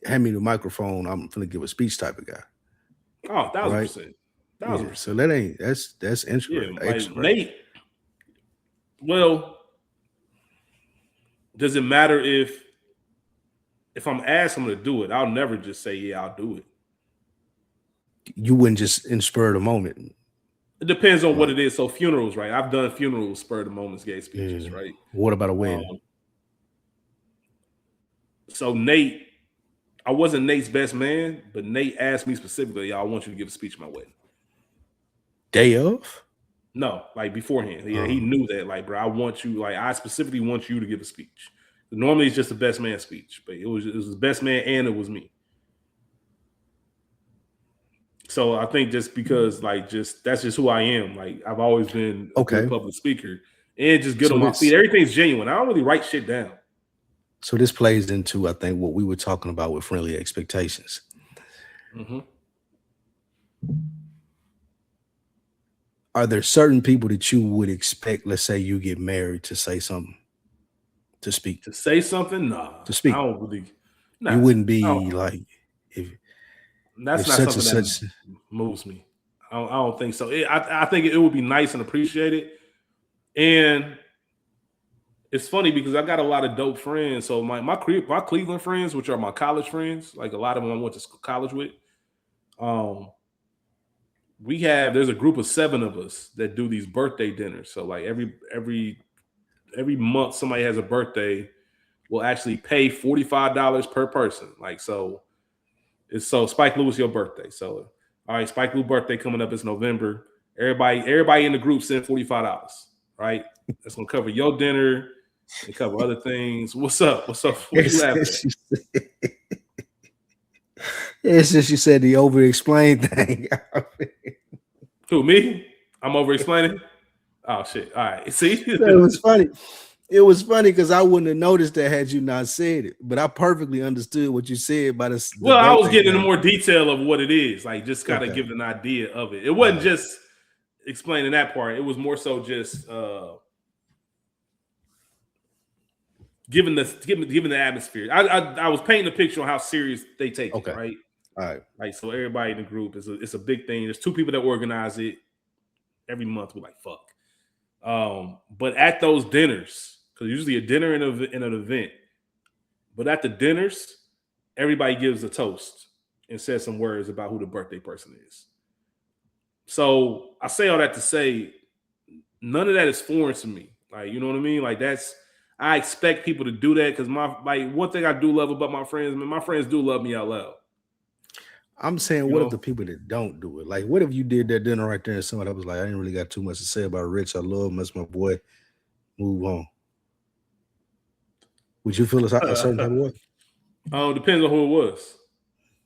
B: hand me the microphone, I'm gonna give a speech type of guy.
A: Oh, 1,000%. 1,000%.
B: Yeah, so that's interesting.
A: Yeah, like Nate. Well, does it matter if I'm asked him to do it? I'll never just say, yeah, I'll do it.
B: You wouldn't just in spur of the moment.
A: It depends on what it is. So funerals, right? I've done funerals, spur of the moments, gay speeches, right?
B: What about a wedding?
A: So Nate, I wasn't Nate's best man, but Nate asked me specifically, y'all, I want you to give a speech at my wedding.
B: Day of?
A: No, like beforehand. He knew that, like, bro, I specifically want you to give a speech. Normally it's just a best man speech, but it was the best man and it was me. So I think just because that's just who I am. Like I've always been a good public speaker and just good on my feet. Everything's genuine. I don't really write shit down.
B: So this plays into, I think, what we were talking about with friendly expectations.
A: Mm-hmm.
B: Are there certain people that you would expect, let's say you get married, to say something, to speak?
A: To say something? Nah.
B: To speak.
A: I don't really.
B: You wouldn't be like,
A: that's not something that moves me. I don't think so. I think it would be nice and appreciated. And it's funny because I got a lot of dope friends. So my Cleveland friends, which are my college friends, like a lot of them I went to college with. There's a group of 7 of us that do these birthday dinners. So like every month somebody has a birthday, we'll actually pay $45 per person. Like so Spike Lewis, your birthday. So all right, Spike Lewis birthday coming up. It's November. Everybody in the group send $45, right? That's gonna cover your dinner and cover other things. What's up? What you laughing at?
B: It's just you said the over-explained thing.
A: Who, me? I'm over-explaining? Oh, shit. All right. See?
B: It was funny. It was funny because I wouldn't have noticed that had you not said it. But I perfectly understood what you said by the
A: well, I was getting into more detail of what it is. Like, just kind of giving an idea of it. It wasn't just explaining that part. It was more so just giving the atmosphere. I was painting a picture on how serious they take it, right?
B: All right.
A: Like, so everybody in the group it's a big thing. There's 2 people that organize it every month. We're like, fuck. But at those dinners, because usually a dinner and an event, but at the dinners, everybody gives a toast and says some words about who the birthday person is. So I say all that to say, none of that is foreign to me. Like, you know what I mean? Like I expect people to do that because one thing I do love about my friends, man, my friends do love me out loud.
B: I'm saying, what if the people that don't do it? Like, what if you did that dinner right there and somebody was like, I didn't really got too much to say about Rich. I love him. That's my boy. Move on. Would you feel a certain type of way?
A: Depends on who it was.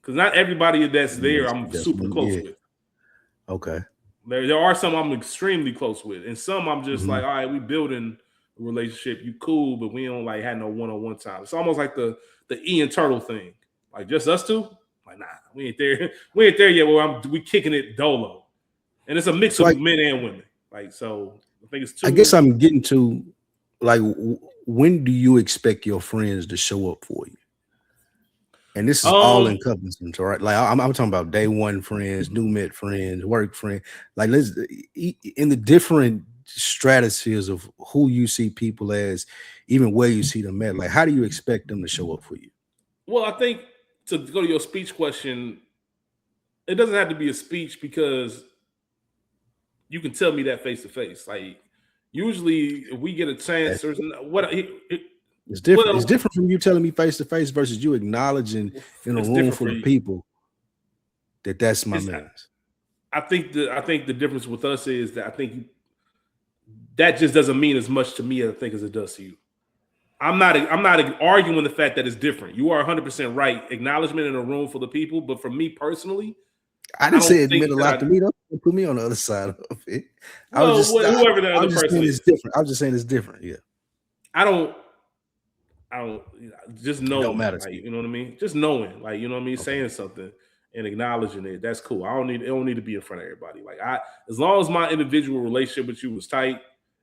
A: Because not everybody that's there I'm super close with.
B: Okay.
A: There are some I'm extremely close with. And some I'm just like, all right, we building a relationship. You cool, but we don't like had no one-on-one time. It's almost like the Ian Turtle thing. Like just us two? Like, nah, we ain't there. We ain't there yet. Well, we kicking it dolo. And it's a mix of men and women. Like, so I think it's 2.
B: I guess I'm getting to, like, when do you expect your friends to show up for you? And this is all encompassing, right? Like I'm talking about day one friends, new met friends, work friends. Like let's in the different stratospheres of who you see people as, even where you see them at. Like, how do you expect them to show up for you?
A: Well, I think to go to your speech question, it doesn't have to be a speech because you can tell me that face to face. Like usually, if we get a chance, there's what
B: it's different. It's different from you telling me face to face versus you acknowledging in a room full of people that's my man.
A: I think the difference with us is that I think that just doesn't mean as much to me as I think as it does to you. I'm not arguing the fact that it's different. You are 100% right. Acknowledgement in a room full of people, but for me personally,
B: I didn't say it meant a lot to me. Don't put me on the other side of it.
A: Well, whoever the other person is,
B: it's different. I was just saying it's different. Yeah.
A: I don't just know.
B: Don't matter.
A: Like, you know what I mean? Just knowing, like, you know what I mean, saying something and acknowledging it. That's cool. It don't need to be in front of everybody. Like as long as my individual relationship with you was tight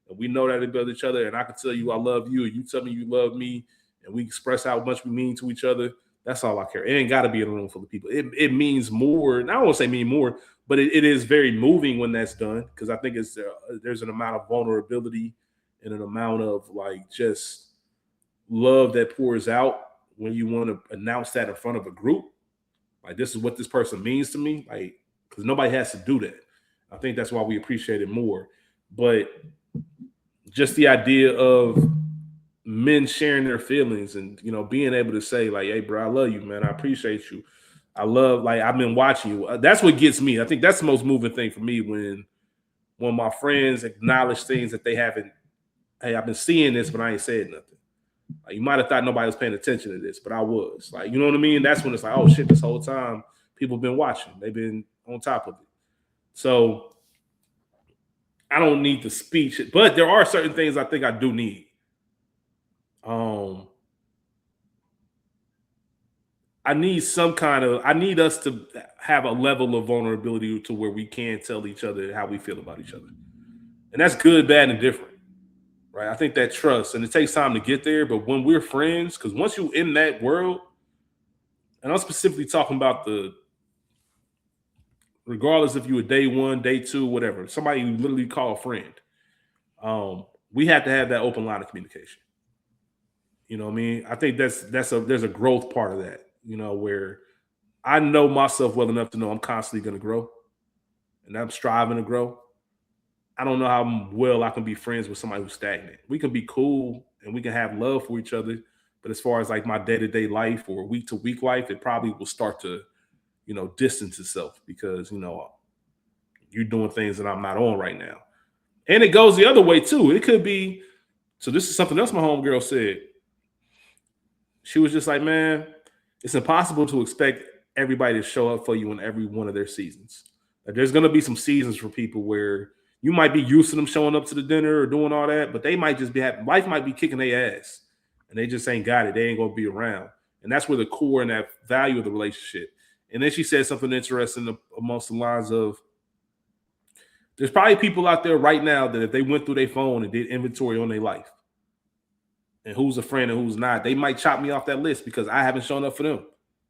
A: and we know that about each other, and I can tell you I love you, and you tell me you love me, and we express how much we mean to each other. That's all I care. It ain't got to be in a room full of people. It means more. And I don't want to say mean more, but it is very moving when that's done, because I think there's an amount of vulnerability and an amount of like just love that pours out when you want to announce that in front of a group. Like, this is what this person means to me. Like, because nobody has to do that. I think that's why we appreciate it more. But just the idea of men sharing their feelings and, you know, being able to say like, hey, bro, I love you, man. I appreciate you. I've been watching you. That's what gets me. I think that's the most moving thing for me when my friends acknowledge things that they haven't. Hey, I've been seeing this, but I ain't said nothing. Like, you might have thought nobody was paying attention to this, but I was. Like, you know what I mean? That's when it's like, oh shit, this whole time people have been watching. They've been on top of it. So I don't need the speech, but there are certain things I think I do need. I need us to have a level of vulnerability to where we can tell each other how we feel about each other. And that's good, bad, and different. Right? I think that trust, and it takes time to get there, but when we're friends, because once you're in that world, and I'm specifically talking about regardless if you were day one, day two, whatever, somebody you literally call a friend, we have to have that open line of communication. You know what I mean? I think there's a growth part of that, you know, where I know myself well enough to know I'm constantly going to grow, and I'm striving to grow. I don't know how well I can be friends with somebody who's stagnant. We can be cool and we can have love for each other, but as far as like my day-to-day life or week-to-week life, it probably will start to, you know, distance itself because, you know, you're doing things that I'm not on right now. And it goes the other way too. It could be, so this is something else my homegirl said. She was just like, man, it's impossible to expect everybody to show up for you in every one of their seasons. Like, there's going to be some seasons for people where you might be used to them showing up to the dinner or doing all that, but they might just life might be kicking their ass and they just ain't got it. They ain't going to be around. And that's where the core and that value of the relationship. And then she said something interesting amongst the lines of, there's probably people out there right now that if they went through their phone and did inventory on their life and who's a friend and who's not, they might chop me off that list because I haven't shown up for them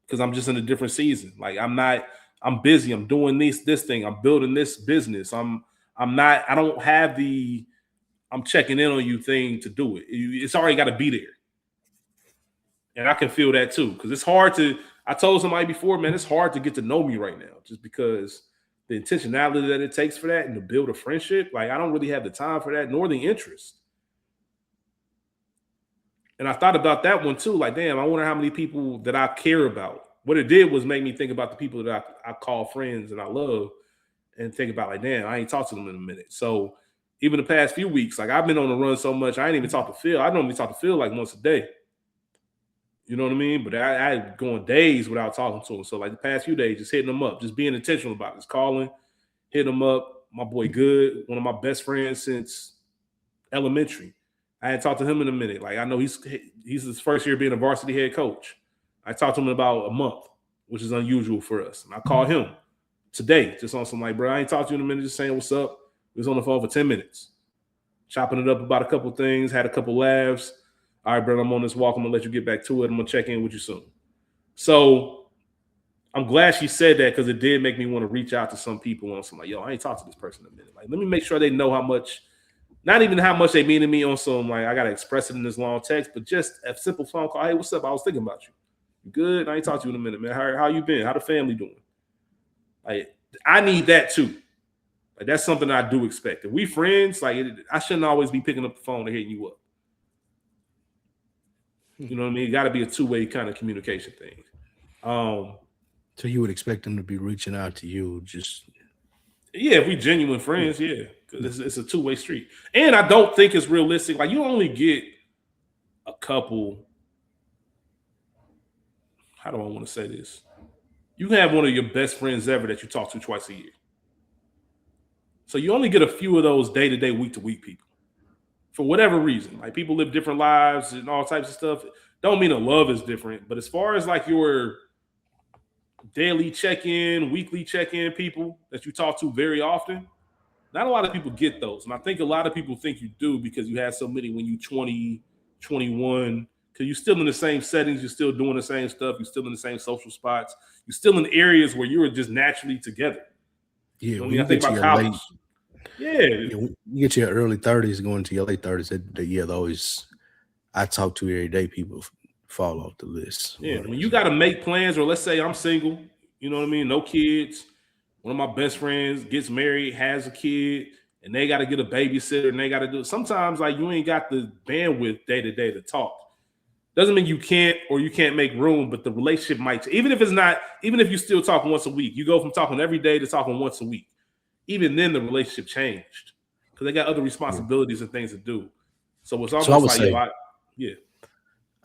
A: because I'm just in a different season. Like, I'm busy. I'm doing this thing. I'm building this business. I'm checking in on you thing to do it. It's already got to be there. And I can feel that too. Because it's hard I told somebody before, man, it's hard to get to know me right now just because the intentionality that it takes for that and to build a friendship, like, I don't really have the time for that, nor the interest. And I thought about that one too. Like, damn, I wonder how many people that I care about. What it did was make me think about the people that I call friends and I love, and think about, like, damn, I ain't talked to them in a minute. So even the past few weeks, like, I've been on the run so much, I ain't even talked to Phil. I normally talk to Phil like once a day. You know what I mean? But I had going days without talking to him. So like the past few days, just hitting him up, just being intentional about it, just calling, hitting him up. My boy Good, one of my best friends since elementary. I hadn't talked to him in a minute. Like, I know he's his first year being a varsity head coach. I talked to him in about a month, which is unusual for us. And I called him today, just on some like, bro, I ain't talked to you in a minute, just saying what's up. We was on the phone for 10 minutes, chopping it up about a couple things, had a couple laughs. All right, bro, I'm on this walk. I'm going to let you get back to it. I'm going to check in with you soon. So I'm glad she said that because it did make me want to reach out to some people on some like, yo, I ain't talked to this person in a minute. Like, let me make sure they know how much, not even how much they mean to me on some like I gotta express it in this long text, but just a simple phone call. Hey, what's up? I was thinking about you. You good? I ain't talked to you in a minute, man. How you been? How the family doing? Like, I need that too. Like, that's something I do expect. If we friends, like I shouldn't always be picking up the phone and hitting you up. You know what I mean? It got to be a two-way kind of communication thing.
B: So you would expect them to be reaching out to you, just
A: yeah, if we genuine friends, yeah, because it's a two-way street. And I don't think it's realistic. Like, you only get a couple. How do I want to say this? You can have one of your best friends ever that you talk to twice a year. So you only get a few of those day-to-day, week-to-week people. For whatever reason. Like, people live different lives and all types of stuff. Don't mean the love is different, but as far as like your daily check-in, weekly check-in people that you talk to very often, not a lot of people get those. And I think a lot of people think you do because you had so many when you 20, 21, because you're still in the same settings, you're still doing the same stuff, you're still in the same social spots, you're still in areas where you were just naturally together.
B: yeah.
A: You know what I
B: When
A: mean?
B: you
A: I think
B: get to
A: about
B: your
A: college.
B: you get to your early 30s, going to your late 30s. Those I talk to every day people fall off the list.
A: Yeah, when you got to make plans, or let's say I'm single, you know what I mean? No kids. One of my best friends gets married, has a kid, and they got to get a babysitter and they got to do it. Sometimes, like, you ain't got the bandwidth day to day to talk. Doesn't mean you can't or you can't make room, but the relationship might, even if it's not, even if you still talk once a week, you go from talking every day to talking once a week. Even then, the relationship changed because they got other responsibilities and things to do. So it's almost like,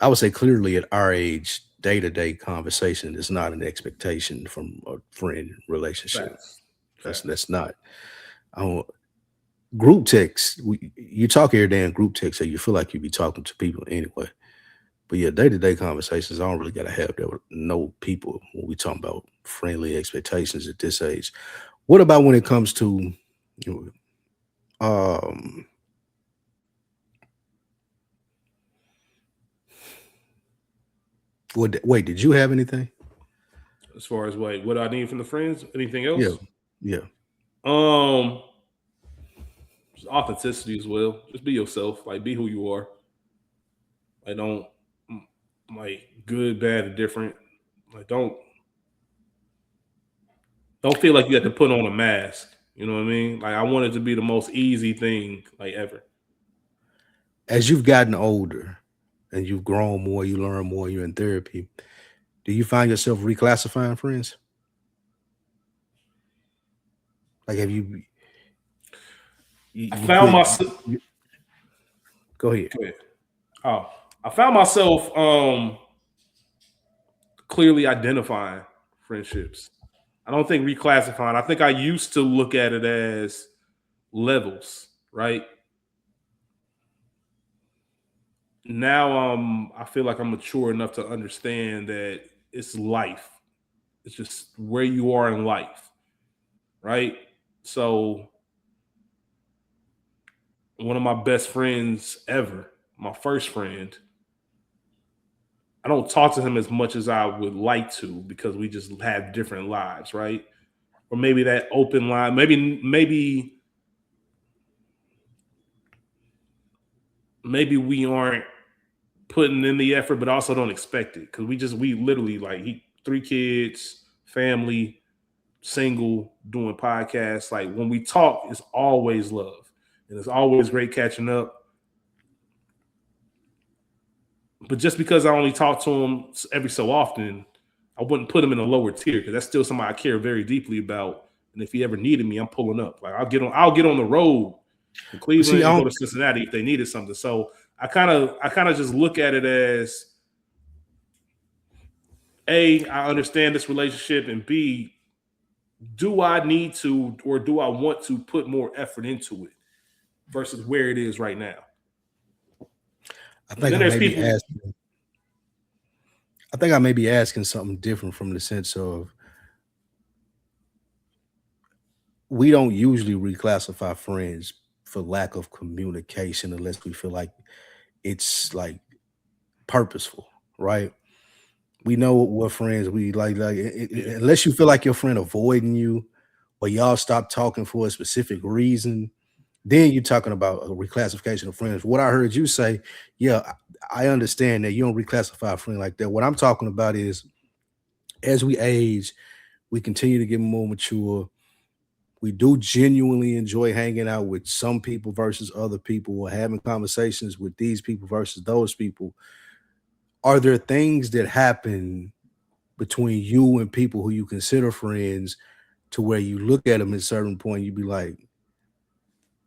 B: I would say clearly at our age, day-to-day conversation is not an expectation from a friend relationship. That's not. Group text, you talk every day in group text, so you feel like you be talking to people anyway. But yeah, day-to-day conversations, I don't really gotta have that with no people when we talking about friendly expectations at this age. What about when it comes to um wait, did you have anything?
A: As far as what I need from the friends, anything else?
B: Yeah.
A: Just authenticity as well. Just be yourself. Like, be who you are. Like, don't like good, bad, and different. Like, don't feel like you have to put on a mask. You know what I mean? Like, I want it to be the most easy thing like ever.
B: As you've gotten older and you've grown more, you learn more, you're in therapy. Do you find yourself reclassifying friends? Like, have you?
A: I found myself.
B: Go ahead.
A: Oh, I found myself clearly identifying friendships. I don't think reclassifying. I think I used to look at it as levels, right? Now I feel like I'm mature enough to understand that it's life. It's just where you are in life, right? So one of my best friends ever, my first friend, I don't talk to him as much as I would like to because we just have different lives, right? Or maybe that open line, maybe we aren't putting in the effort, but also don't expect it because we literally like he 3 kids, family, single, doing podcasts. Like, when we talk, it's always love and it's always great catching up. But just because I only talk to him every so often, I wouldn't put him in a lower tier because that's still somebody I care very deeply about. And if he ever needed me, I'm pulling up. Like, I'll get on the road to Cleveland and go to Cincinnati if they needed something. So I kind of just look at it as A, I understand this relationship, and B, do I need to or do I want to put more effort into it versus where it is right now?
B: I think I may be asking something different from the sense of we don't usually reclassify friends for lack of communication unless we feel like it's like purposeful, right? We know what friends we like. Unless you feel like your friend avoiding you, or y'all stop talking for a specific reason, then you're talking about a reclassification of friends. What I heard you say, yeah, I understand that you don't reclassify a friend like that. What I'm talking about is as we age, we continue to get more mature. We do genuinely enjoy hanging out with some people versus other people, or having conversations with these people versus those people. Are there things that happen between you and people who you consider friends to where you look at them at a certain point, you be like,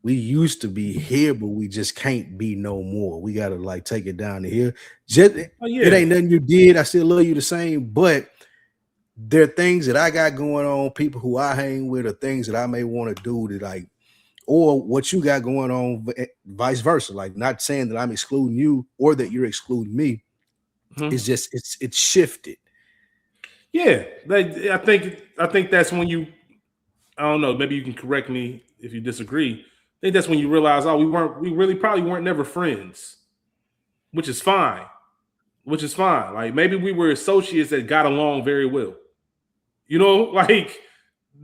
B: we used to be here, but we just can't be no more. We gotta like take it down to here. Just
A: Oh
B: it
A: yeah.
B: ain't nothing you did. I still love you the same, but there are things that I got going on, people who I hang with, or things that I may want to do that like, or what you got going on, vice versa. Like, not saying that I'm excluding you or that you're excluding me. It's
A: Mhm.
B: just it's shifted.
A: Yeah. I think that's when you, I don't know, maybe you can correct me if you disagree. I think that's when you realize, oh, we really probably weren't never friends, which is fine. Which is fine. Like maybe we were associates that got along very well. You know, like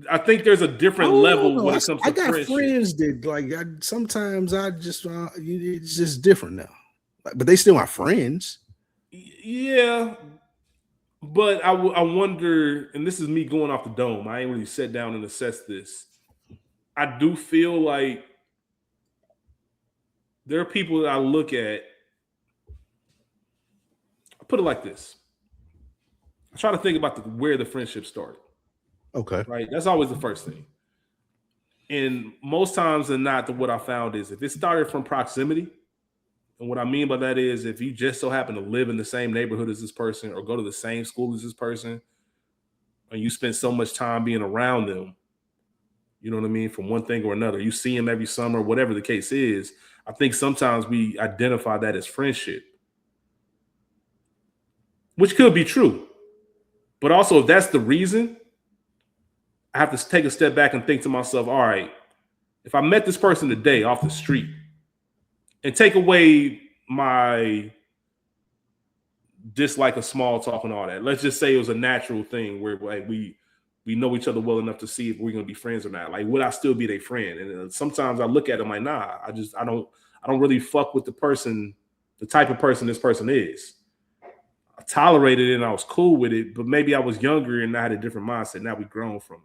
A: I think there's a
B: I
A: different
B: don't
A: level
B: know.
A: when it comes
B: I
A: to
B: got
A: friendship.
B: friends that like sometimes I just it's just different now, but they still my friends.
A: Yeah, but I wonder, and this is me going off the dome. I ain't really sat down and assessed this. I do feel like there are people that I look at. I put it like this: I try to think about where the friendship started.
B: Okay.
A: Right, that's always the first thing. And most times than not, what I found is if it started from proximity, and what I mean by that is if you just so happen to live in the same neighborhood as this person or go to the same school as this person, and you spend so much time being around them, you know what I mean, from one thing or another, you see them every summer, whatever the case is, I think sometimes we identify that as friendship, which could be true. But also, if that's the reason, I have to take a step back and think to myself, all right, if I met this person today off the street and take away my dislike of small talk and all that. Let's just say it was a natural thing where like we know each other well enough to see if we're gonna be friends or not. Like, would I still be their friend? And sometimes I look at them like, nah, I don't really fuck with the person, the type of person this person is. I tolerated it and I was cool with it, but maybe I was younger and I had a different mindset. Now we've grown from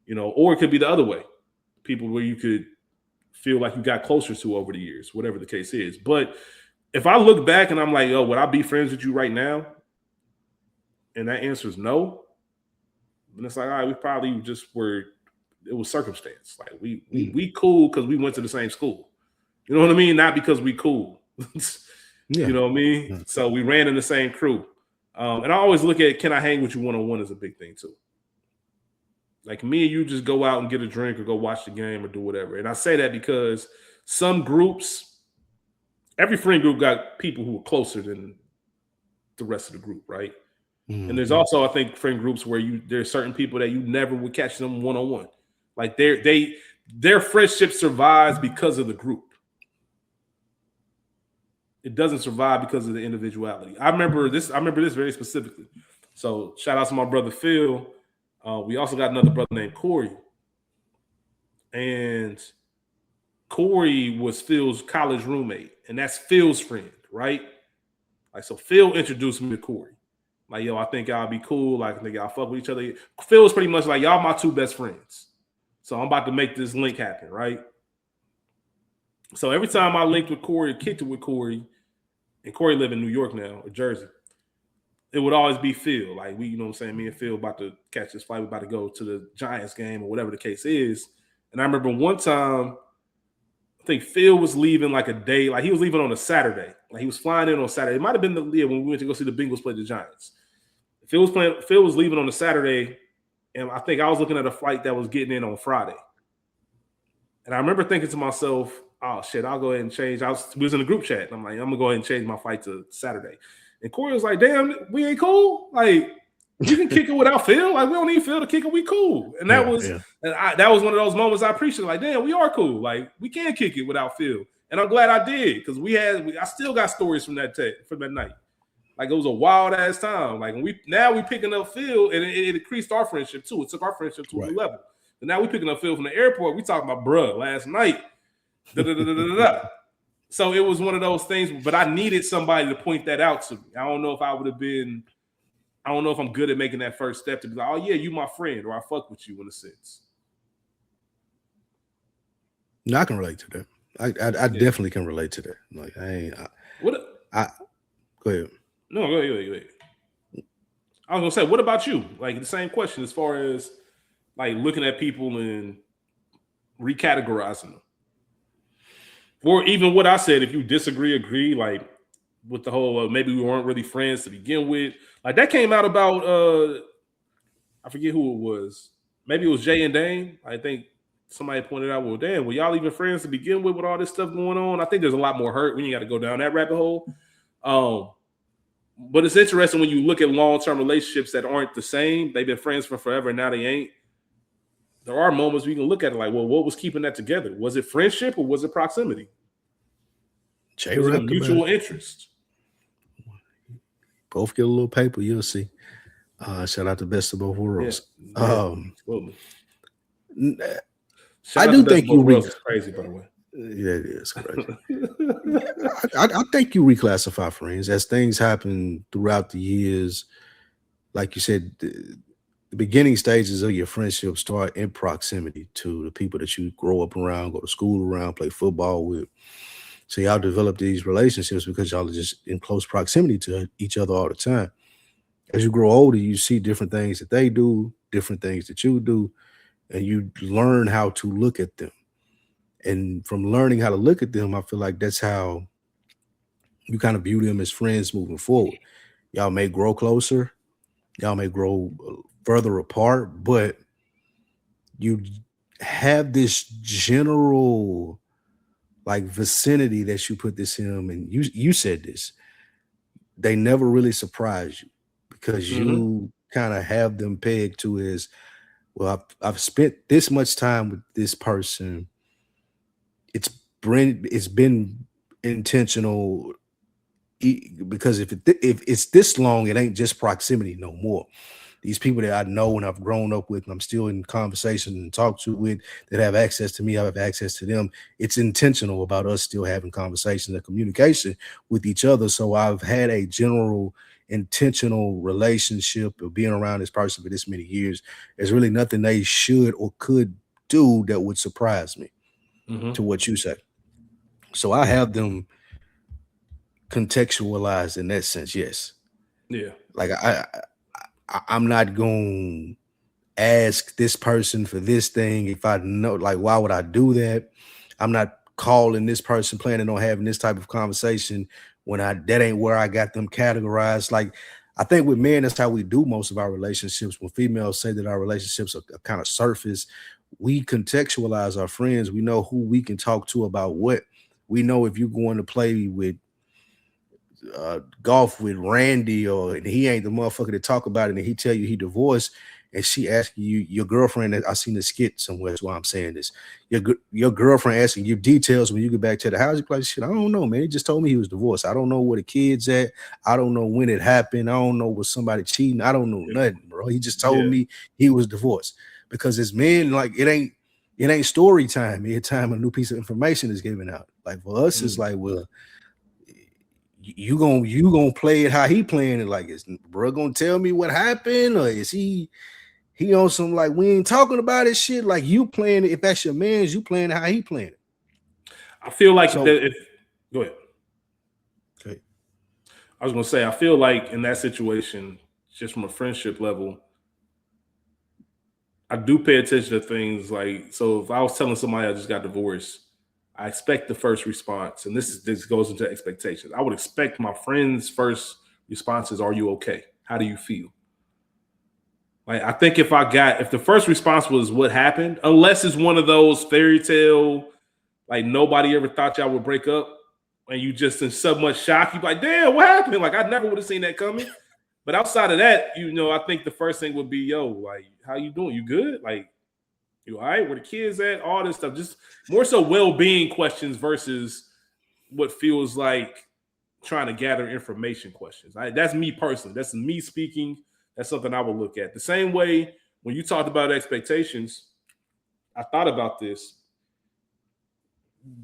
A: it, or it could be the other way. People where you could feel like you got closer to over the years, whatever the case is. But if I look back and I'm like, oh, would I be friends with you right now? And that answer is no, and it's like, all right, we probably just were. It was circumstance. Like
B: Mm,
A: we cool because we went to the same school. You know what I mean? Not because we cool.
B: yeah.
A: You know what I mean?
B: Mm.
A: So we ran in the same crew. And I always look at, can I hang with you one on one is a big thing too. Like me and you just go out and get a drink or go watch the game or do whatever. And I say that because some groups, every friend group got people who are closer than the rest of the group, right? And there's
B: Mhm.
A: also, I think, friend groups where there's certain people that you never would catch them one on one. Like their friendship survives because of the group. It doesn't survive because of the individuality. I remember this. I remember this very specifically. So shout out to my brother Phil. We also got another brother named Corey, and Corey was Phil's college roommate, and that's Phil's friend, right? Like, so Phil introduced me to Corey. Like, yo, I think y'all be cool. Like, I think y'all fuck with each other. Phil was pretty much like, y'all my two best friends. So I'm about to make this link happen, right? So every time I linked with Corey, kicked it with Corey, and Corey live in New York now, or Jersey, it would always be Phil. Like, we, you know what I'm saying? Me and Phil about to catch this flight. We about to go to the Giants game or whatever the case is. And I remember one time, I think Phil was leaving like a day, like he was leaving on a Saturday. Like he was flying in on Saturday. It might have been the year when we went to go see the Bengals play the Giants. Phil was leaving on a Saturday, and I think I was looking at a flight that was getting in on Friday. And I remember thinking to myself, "Oh shit, I'll go ahead and change." We was in a group chat, and I'm like, "I'm gonna go ahead and change my flight to Saturday." And Corey was like, "Damn, we ain't cool. Like, we can kick it without Phil. Like, we don't need Phil to kick it. We cool." And
B: Yeah, yeah.
A: that was one of those moments I appreciated. Like, damn, we are cool. Like, we can kick it without Phil. And I'm glad I did because I still got stories from that night. Like it was a wild ass time. Like we picking up field, and it increased our friendship too. It took our friendship to a new level. And now we picking up field from the airport. We talking about bruh last night. So it was one of those things, but I needed somebody to point that out to me. I don't know if I would have been. I don't know if I'm good at making that first step to be like, oh yeah, you my friend, or I fuck with you in a sense.
B: No, I can relate to that. I definitely can relate to that. Like go ahead.
A: No, go ahead. I was gonna say, what about you? Like the same question as far as like looking at people and recategorizing them, or even what I said. If you disagree, agree, like with the whole maybe we weren't really friends to begin with. Like that came out about I forget who it was. Maybe it was Jay and Dane. I think somebody pointed out, well, damn, were y'all even friends to begin with all this stuff going on? I think there's a lot more hurt when you got to go down that rabbit hole. But it's interesting when you look at long-term relationships that aren't the same. They've been friends for forever, and now they ain't. There are moments where you can look at it like, well, what was keeping that together? Was it friendship or was it proximity? Was it a mutual interest?
B: Both get a little paper, you'll see. Shout out to Best of Both Worlds. Yeah, I do think you
A: is crazy, by the way.
B: Yeah, it is crazy. I think you reclassify friends as things happen throughout the years. Like you said, the beginning stages of your friendship start in proximity to the people that you grow up around, go to school around, play football with. So y'all develop these relationships because y'all are just in close proximity to each other all the time. As you grow older, you see different things that they do, different things that you do, and you learn how to look at them. And from learning how to look at them, I feel like that's how you kind of view them as friends moving forward. Y'all may grow closer, y'all may grow further apart, but you have this general like vicinity that you put this in them. And you said this, they never really surprise you because you kind of have them pegged to as, well, I've spent this much time with this person. It's been intentional because if it's this long, it ain't just proximity no more. These people that I know and I've grown up with and I'm still in conversation and talk to with that have access to me, I have access to them. It's intentional about us still having conversations and communication with each other. So I've had a general intentional relationship of being around this person for this many years. There's really nothing they should or could do that would surprise me to what you say. So I have them contextualized in that sense. Yes.
A: Yeah.
B: Like I'm not going to ask this person for this thing if I know, like, why would I do that? I'm not calling this person planning on having this type of conversation when that ain't where I got them categorized. Like, I think with men, that's how we do most of our relationships. When females say that our relationships are kind of surface, we contextualize our friends. We know who we can talk to about what. We know if you're going to play with golf with Randy or he ain't the motherfucker to talk about it and he tell you he divorced and she asking you, your girlfriend, I seen the skit somewhere, that's why I'm saying this. Your girlfriend asking you details when you get back to the house. You like, shit, I don't know, man. He just told me he was divorced. I don't know where the kid's at. I don't know when it happened. I don't know was somebody cheating. I don't know nothing, bro. He just told me he was divorced. Because as men, like it ain't story time. Every time a new piece of information is given out. Like for us, it's like, well, you gonna play it how he playing it. Like, is bro gonna tell me what happened, or is he on some like we ain't talking about it shit? Like you playing it, if that's your man's, you playing it how he playing it.
A: I feel like go ahead. Okay. I was gonna say I feel like in that situation, just from a friendship level, I do pay attention to things like, so if I was telling somebody I just got divorced, I expect the first response, and this goes into expectations. I would expect my friend's first response is, "Are you okay? How do you feel?" Like I think if the first response was "What happened," unless it's one of those fairy tale, like nobody ever thought y'all would break up, and you just in so much shock, you like, "Damn, what happened?" Like I never would have seen that coming. But outside of that, I think the first thing would be, "Yo, like, how you doing? You good? Like, you all right? Where the kids at? All this stuff." Just more so well-being questions versus what feels like trying to gather information questions. That's me personally. That's me speaking. That's something I would look at. The same way when you talked about expectations, I thought about this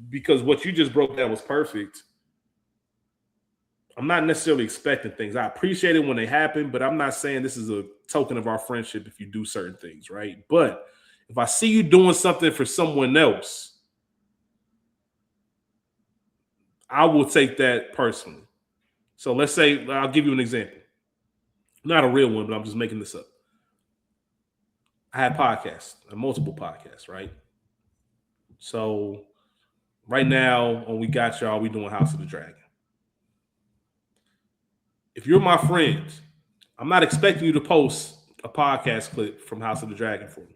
A: because what you just broke down was perfect. I'm not necessarily expecting things. I appreciate it when they happen, but I'm not saying this is a token of our friendship if you do certain things, right? But if I see you doing something for someone else, I will take that personally. So let's say, I'll give you an example. Not a real one, but I'm just making this up. I had podcasts, multiple podcasts, right? So right now on We Got Y'all, we doing House of the Dragon. If you're my friend, I'm not expecting you to post a podcast clip from House of the Dragon for me.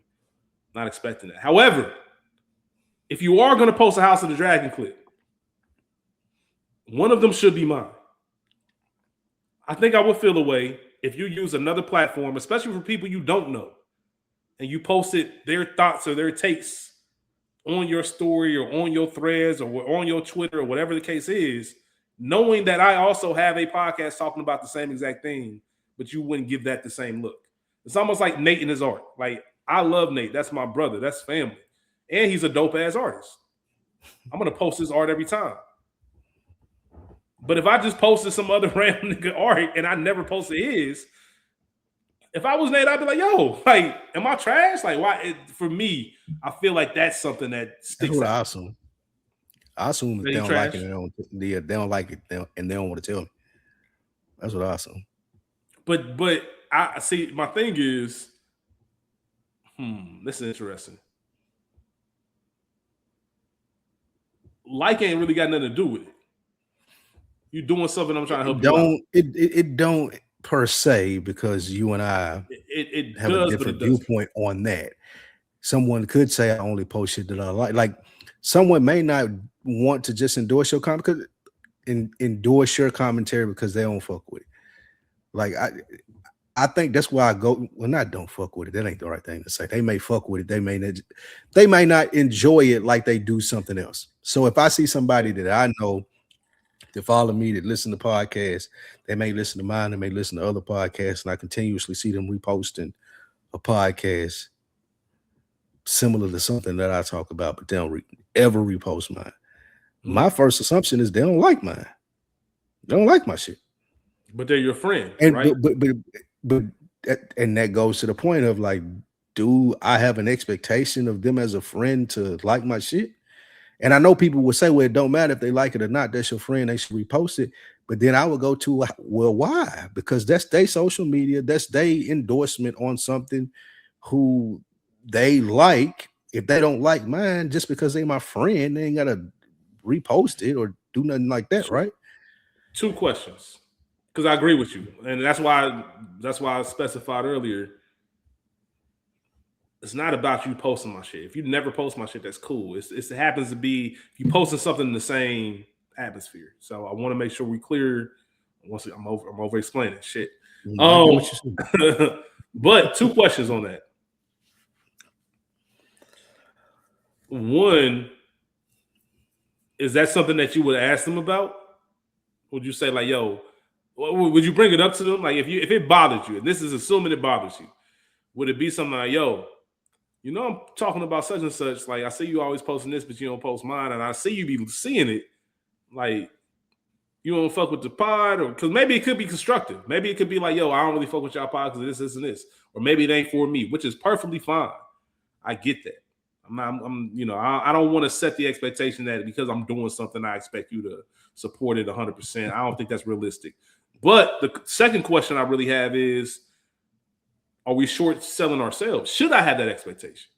A: Not expecting that. However, if you are going to post a House of the Dragon clip, one of them should be mine. I think I would feel a way if you use another platform, especially for people you don't know, and you posted their thoughts or their takes on your story or on your threads or on your Twitter or whatever the case is, knowing that I also have a podcast talking about the same exact thing, but you wouldn't give that the same look. It's almost like Nate and his art. Like, I love Nate. That's my brother. That's family. And he's a dope-ass artist. I'm going to post his art every time. But if I just posted some other random nigga art and I never posted his, if I was Nate, I'd be like, yo, like, am I trash? Like, why? For me, I feel like that's something that sticks out.
B: I assume. I assume if they don't like it, they don't like it, and they don't want to tell me. That's what I assume.
A: But I see, my thing is, this is interesting. Like ain't really got nothing to do with it. You doing something I'm trying to help you out.
B: It don't per se, because you and I
A: it
B: have a different viewpoint on that. Someone could say I only post shit that I like. Like, someone may not want to just endorse your comment, endorse your commentary because they don't fuck with it. Like, I think that's why I go. Well, not don't fuck with it. That ain't the right thing to say. They may fuck with it. They may not enjoy it like they do something else. So if I see somebody that I know that follow me, that listen to podcasts, they may listen to mine, they may listen to other podcasts, and I continuously see them reposting a podcast similar to something that I talk about, but they don't ever repost mine. My first assumption is they don't like mine. They don't like my shit.
A: But they're your friend,
B: and
A: right?
B: But and that goes to the point of, like, do I have an expectation of them as a friend to like my shit? And I know people will say, well, it don't matter if they like it or not. That's your friend. They should repost it. But then I would go to, well, why? Because that's their social media. That's their endorsement on something who they like. If they don't like mine, just because they my friend, they ain't got to repost it or do nothing like that, right?
A: Two questions, because I agree with you. And that's why I specified earlier. It's not about you posting my shit. If you never post my shit, that's cool. It happens to be you posting something in the same atmosphere. So I want to make sure we clear. Once I'm over explaining shit. But two questions on that. One, is that something that you would ask them about? Would you say, like, yo, would you bring it up to them? Like, if it bothered you, and this is assuming it bothers you, would it be something like, yo, you know, I'm talking about such and such. Like, I see you always posting this, but you don't post mine. And I see you be seeing it. Like, you don't fuck with the pod, or because maybe it could be constructive. Maybe it could be like, yo, I don't really fuck with y'all pod because this, and this. Or maybe it ain't for me, which is perfectly fine. I get that. I don't want to set the expectation that because I'm doing something, I expect you to support it 100%. I don't think that's realistic. But the second question I really have is, are we short selling ourselves? Should I have that expectation?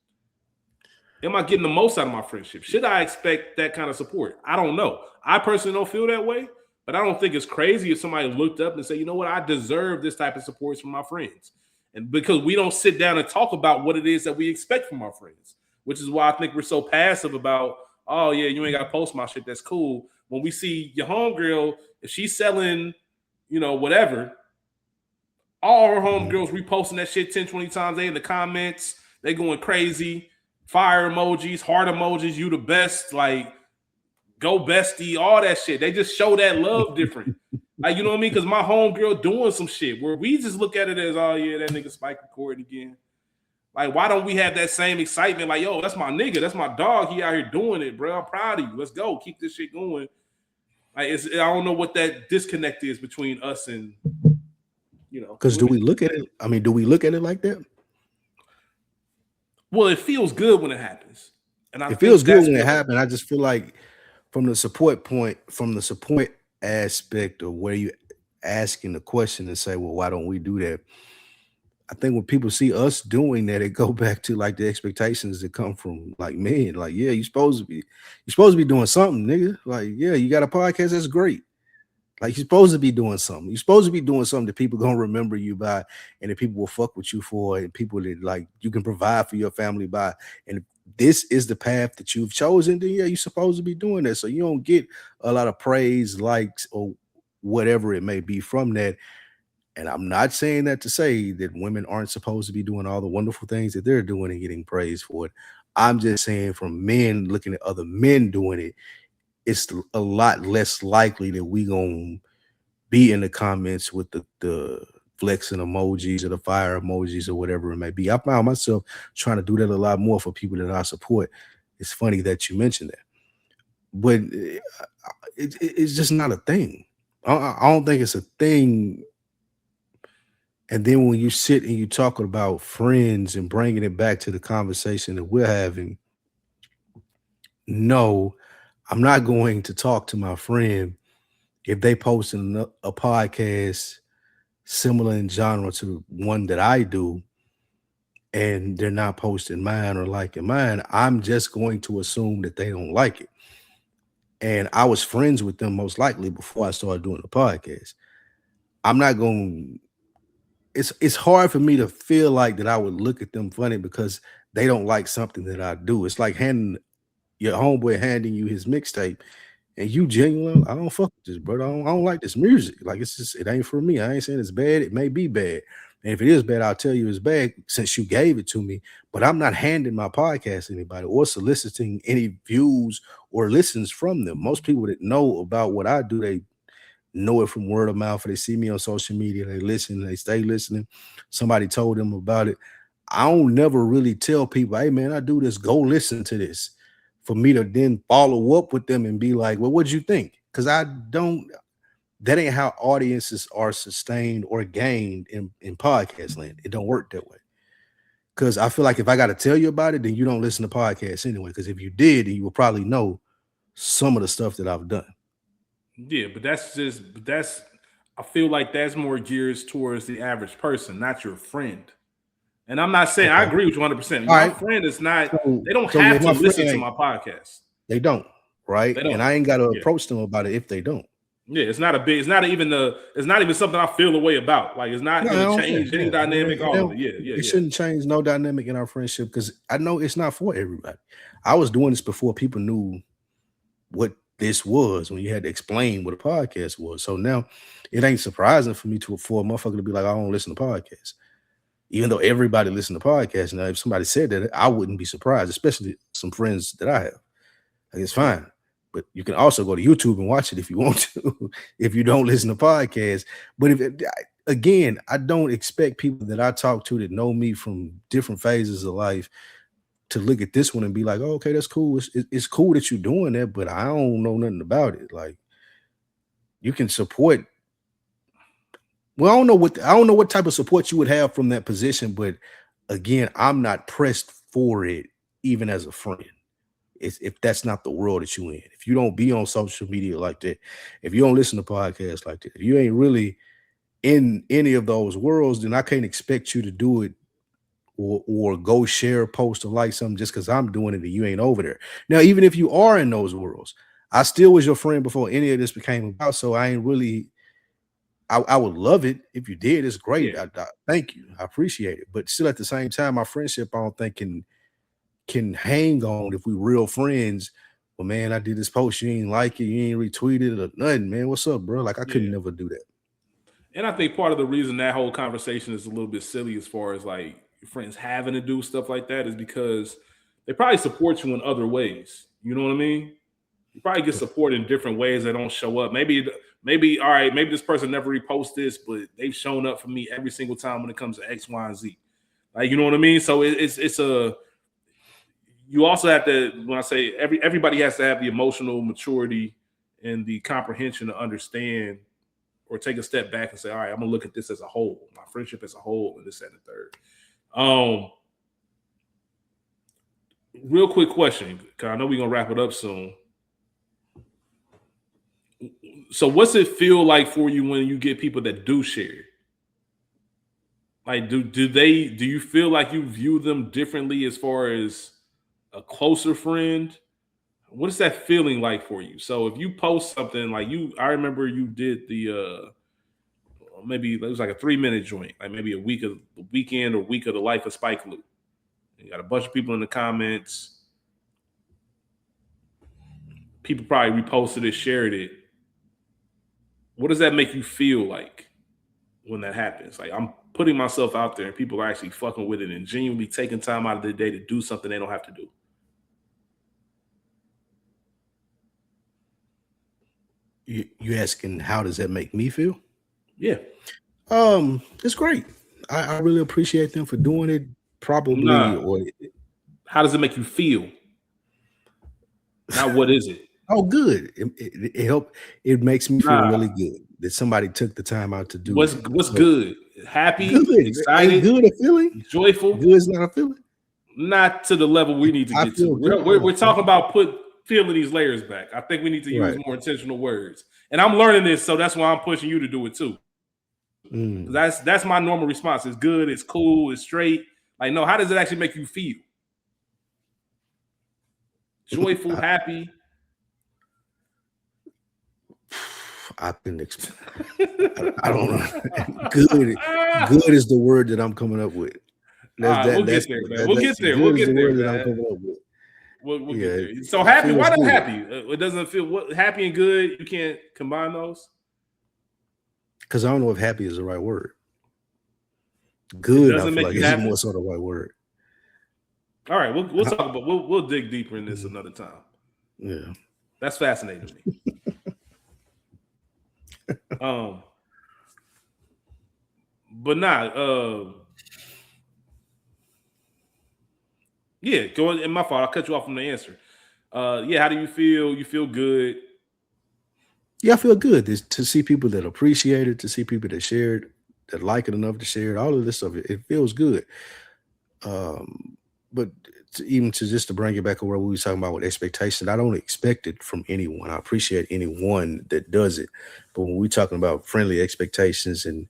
A: Am I getting the most out of my friendship? Should I expect that kind of support? I don't know. I personally don't feel that way, but I don't think it's crazy if somebody looked up and said, you know what, I deserve this type of support from my friends. And because we don't sit down and talk about what it is that we expect from our friends, which is why I think we're so passive about, oh, yeah, you ain't got to post my shit. That's cool. When we see your homegirl, if she's selling, whatever, all her homegirls reposting that shit 10, 20 times. They in the comments. They going crazy. Fire emojis, heart emojis. You the best. Like, go bestie, all that shit. They just show that love different. Like, you know what I mean? Because my homegirl doing some shit where we just look at it as, oh yeah, that nigga Spike recording again. Like, why don't we have that same excitement? Like, yo, that's my nigga, that's my dog. He out here doing it, bro. I'm proud of you. Let's go, keep this shit going. Like, I don't know what that disconnect is between us and, you know.
B: Because do we look at it? I mean, do we look at it like that?
A: Well, it feels good when it happens, and
B: it feels good when it happens. I just feel like from the support aspect of where you asking the question and say, well, why don't we do that? I think when people see us doing that, it go back to like the expectations that come from like men. Like, yeah, you're supposed to be doing something, nigga. Like, yeah, you got a podcast, that's great. Like, you're supposed to be doing something. You're supposed to be doing something that people gonna remember you by, and that people will fuck with you for, and people that like you can provide for your family by. And if this is the path that you've chosen, then yeah, you're supposed to be doing that. So you don't get a lot of praise, likes, or whatever it may be from that. And I'm not saying that to say that women aren't supposed to be doing all the wonderful things that they're doing and getting praise for it. I'm just saying from men looking at other men doing it, it's a lot less likely that we gonna be in the comments with the flexing emojis or the fire emojis or whatever it may be. I found myself trying to do that a lot more for people that I support. It's funny that you mentioned that, but it's just not a thing. I don't think it's a thing. And then when you sit and you talk about friends and bringing it back to the conversation that we're having, no, I'm not going to talk to my friend if they post a podcast similar in genre to the one that I do, and they're not posting mine or liking mine. I'm just going to assume that they don't like it. And I was friends with them most likely before I started doing the podcast. I'm not going. It's hard for me to feel like that I would look at them funny because they don't like something that I do. It's like handing your homeboy handing you his mixtape, and you genuinely, I don't fuck with this, bro. I don't like this music. Like, it's just, it ain't for me. I ain't saying it's bad. It may be bad. And if it is bad, I'll tell you it's bad since you gave it to me. But I'm not handing my podcast to anybody or soliciting any views or listens from them. Most people that know about what I do, they know it from word of mouth. Or they see me on social media, they listen, they stay listening. Somebody told them about it. I don't never really tell people, hey man, I do this, go listen to this, for me to then follow up with them and be like, well, what'd you think? Because that ain't how audiences are sustained or gained in podcast land. It don't work that way. Because I feel like if I got to tell you about it, then you don't listen to podcasts anyway. Because if you did, then you would probably know some of the stuff that I've done.
A: Yeah, but I feel like that's more geared towards the average person, not your friend. And I'm not saying, okay, I agree with you 100%. My friend is not, they don't have to listen to my podcast.
B: They don't, right? They don't. And I ain't got to approach them about it if they don't.
A: Yeah, it's not even something I feel a way about. Like, it's not going to change any dynamic. All of it. Yeah.
B: It shouldn't change no dynamic in our friendship because I know it's not for everybody. I was doing this before people knew what this was, when you had to explain what a podcast was. So now it ain't surprising for me for a motherfucker to be like, I don't listen to podcasts. Even though everybody listen to podcasts. Now, if somebody said that, I wouldn't be surprised, especially some friends that I have. Like, it's fine. But you can also go to YouTube and watch it if you want to, if you don't listen to podcasts. But again, I don't expect people that I talk to that know me from different phases of life to look at this one and be like, oh, okay, that's cool. It's cool that you're doing that, but I don't know nothing about it. Like, you can support. Well, I don't know what type of support you would have from that position, but again, I'm not pressed for it, even as a friend. If that's not the world that you in, if you don't be on social media like that, if you don't listen to podcasts like that, if you ain't really in any of those worlds, then I can't expect you to do it or go share, post, or like something just because I'm doing it and you ain't over there. Now, even if you are in those worlds, I still was your friend before any of this became about. So I ain't really. I would love it if you did. It's great. Yeah. I thank you. I appreciate it. But still, at the same time, my friendship, I don't think can hang on if we real friends. Well, man, I did this post. You ain't like it. You ain't retweeted it or nothing, man. What's up, bro? Like, I couldn't never do that.
A: And I think part of the reason that whole conversation is a little bit silly as far as like your friends having to do stuff like that is because they probably support you in other ways. You know what I mean? You probably get support in different ways that don't show up. Maybe all right, maybe this person never reposts this, but they've shown up for me every single time when it comes to X, Y, and Z. Like, you know what I mean? So it's a you also have to, when I say everybody has to have the emotional maturity and the comprehension to understand or take a step back and say, all right, I'm gonna look at this as a whole, my friendship as a whole, and this and the third. Real quick question, because I know we're gonna wrap it up soon. So what's it feel like for you when you get people that do share? Like, do you feel like you view them differently as far as a closer friend? What is that feeling like for you? So if you post something like I remember you did the maybe it was like a 3-minute joint, like maybe a weekend or week of the life of Spike Lee. You got a bunch of people in the comments. People probably reposted it, shared it. What does that make you feel like when that happens? Like, I'm putting myself out there and people are actually fucking with it and genuinely taking time out of their day to do something they don't have to do.
B: You asking how does that make me feel?
A: Yeah.
B: It's great. I really appreciate them for doing it. Probably, or
A: how does it make you feel? Now, what is it?
B: Oh, good. It helped. It makes me feel really good that somebody took the time out to do.
A: What's good? Happy,
B: good,
A: excited,
B: good, a feeling,
A: joyful.
B: Good is not a feeling.
A: Not to the level we need to get to. We're talking about peeling these layers back. I think we need to use more intentional words. And I'm learning this, so that's why I'm pushing you to do it too. That's my normal response. It's good, it's cool, it's straight. Like, no, how does it actually make you feel? Joyful, happy.
B: I don't know. Good is the word that I'm coming up with.
A: We'll get there, man. We'll get there. We'll get there, man. We'll get there. So happy, why not happy? It doesn't feel happy and good. You can't combine those?
B: Because I don't know if happy is the right word. Good, I feel like it's more sort of the right word.
A: All right, we'll talk about we'll dig deeper in this another time.
B: Yeah.
A: That's fascinating to me. But yeah, go on. And my fault, I'll cut you off from the answer. Yeah, how do you feel? You feel good?
B: Yeah, I feel good to see people that appreciate it, to see people that share it, that like it enough to share it. All of this stuff, it feels good. But to bring it back to where we were talking about with expectations, I don't expect it from anyone. I appreciate anyone that does it. But when we're talking about friendly expectations, and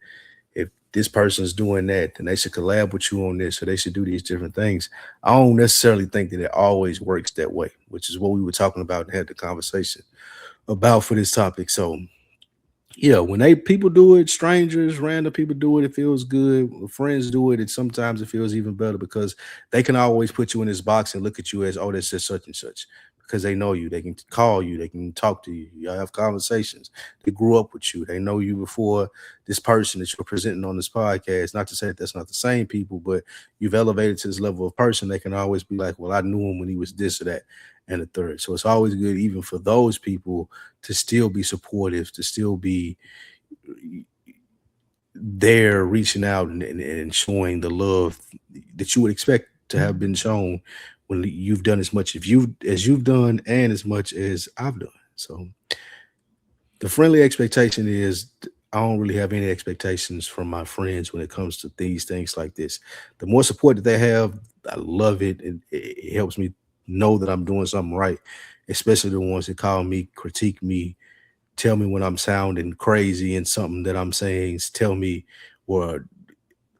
B: if this person's doing that, then they should collab with you on this, or they should do these different things. I don't necessarily think that it always works that way, which is what we were talking about and had the conversation about for this topic. So yeah, when people do it, strangers, random people do it, it feels good. When friends do it, sometimes it feels even better because they can always put you in this box and look at you as, oh, that's just such and such, because they know you. They can call you. They can talk to you. You have conversations. They grew up with you. They know you before this person that you're presenting on this podcast. Not to say that that's not the same people, but you've elevated to this level of person. They can always be like, well, I knew him when he was this or that and the third. So it's always good, even for those people, to still be supportive, to still be there, reaching out and showing the love that you would expect to have been shown when you've done as much as you've done and as much as I've done. So the friendly expectation is, I don't really have any expectations from my friends when it comes to these things like this. The more support that they have, I love it. It helps me know that I'm doing something right, especially the ones that call me, critique me, tell me when I'm sounding crazy and something that I'm saying, tell me, or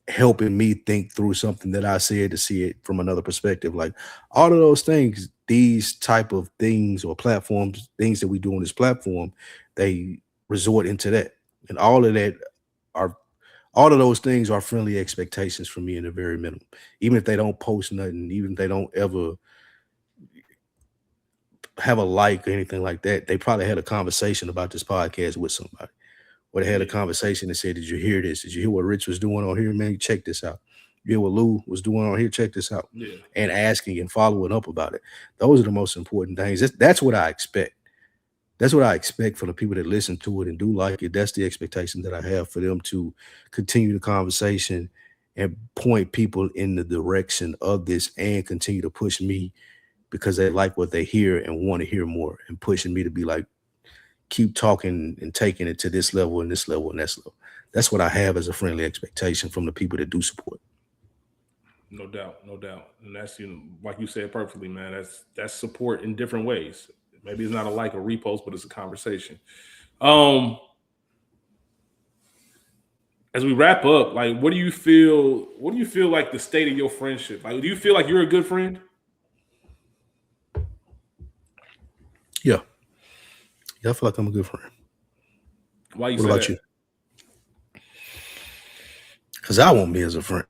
B: helping me think through something that I said to see it from another perspective. Like all of those things, these type of things or platforms, things that we do on this platform, they resort into that. And all of those things are friendly expectations for me in the very minimum. Even if they don't post nothing, even if they don't ever have a like or anything like that, they probably had a conversation about this podcast with somebody. Or they had a conversation and said, did you hear this? Did you hear what Rich was doing on here, man? Check this out. You hear what Lou was doing on here? Check this out.
A: Yeah.
B: And asking and following up about it. Those are the most important things. That's what I expect. that's what I expect for the people that listen to it and do like it. That's the expectation that I have for them to continue the conversation and point people in the direction of this and continue to push me because they like what they hear and want to hear more and pushing me to be like, keep talking and taking it to this level and this level and this level. That's what I have as a friendly expectation from the people that do support.
A: No doubt, no doubt. And that's, like you said perfectly, man. That's support in different ways. Maybe it's not a like or repost, but it's a conversation. As we wrap up, like, what do you feel like the state of your friendship? Like, do you feel like you're a good friend?
B: Yeah. Yeah, I feel like I'm a good friend.
A: Why you
B: what
A: say
B: about
A: that?
B: You? Because I want me as a friend.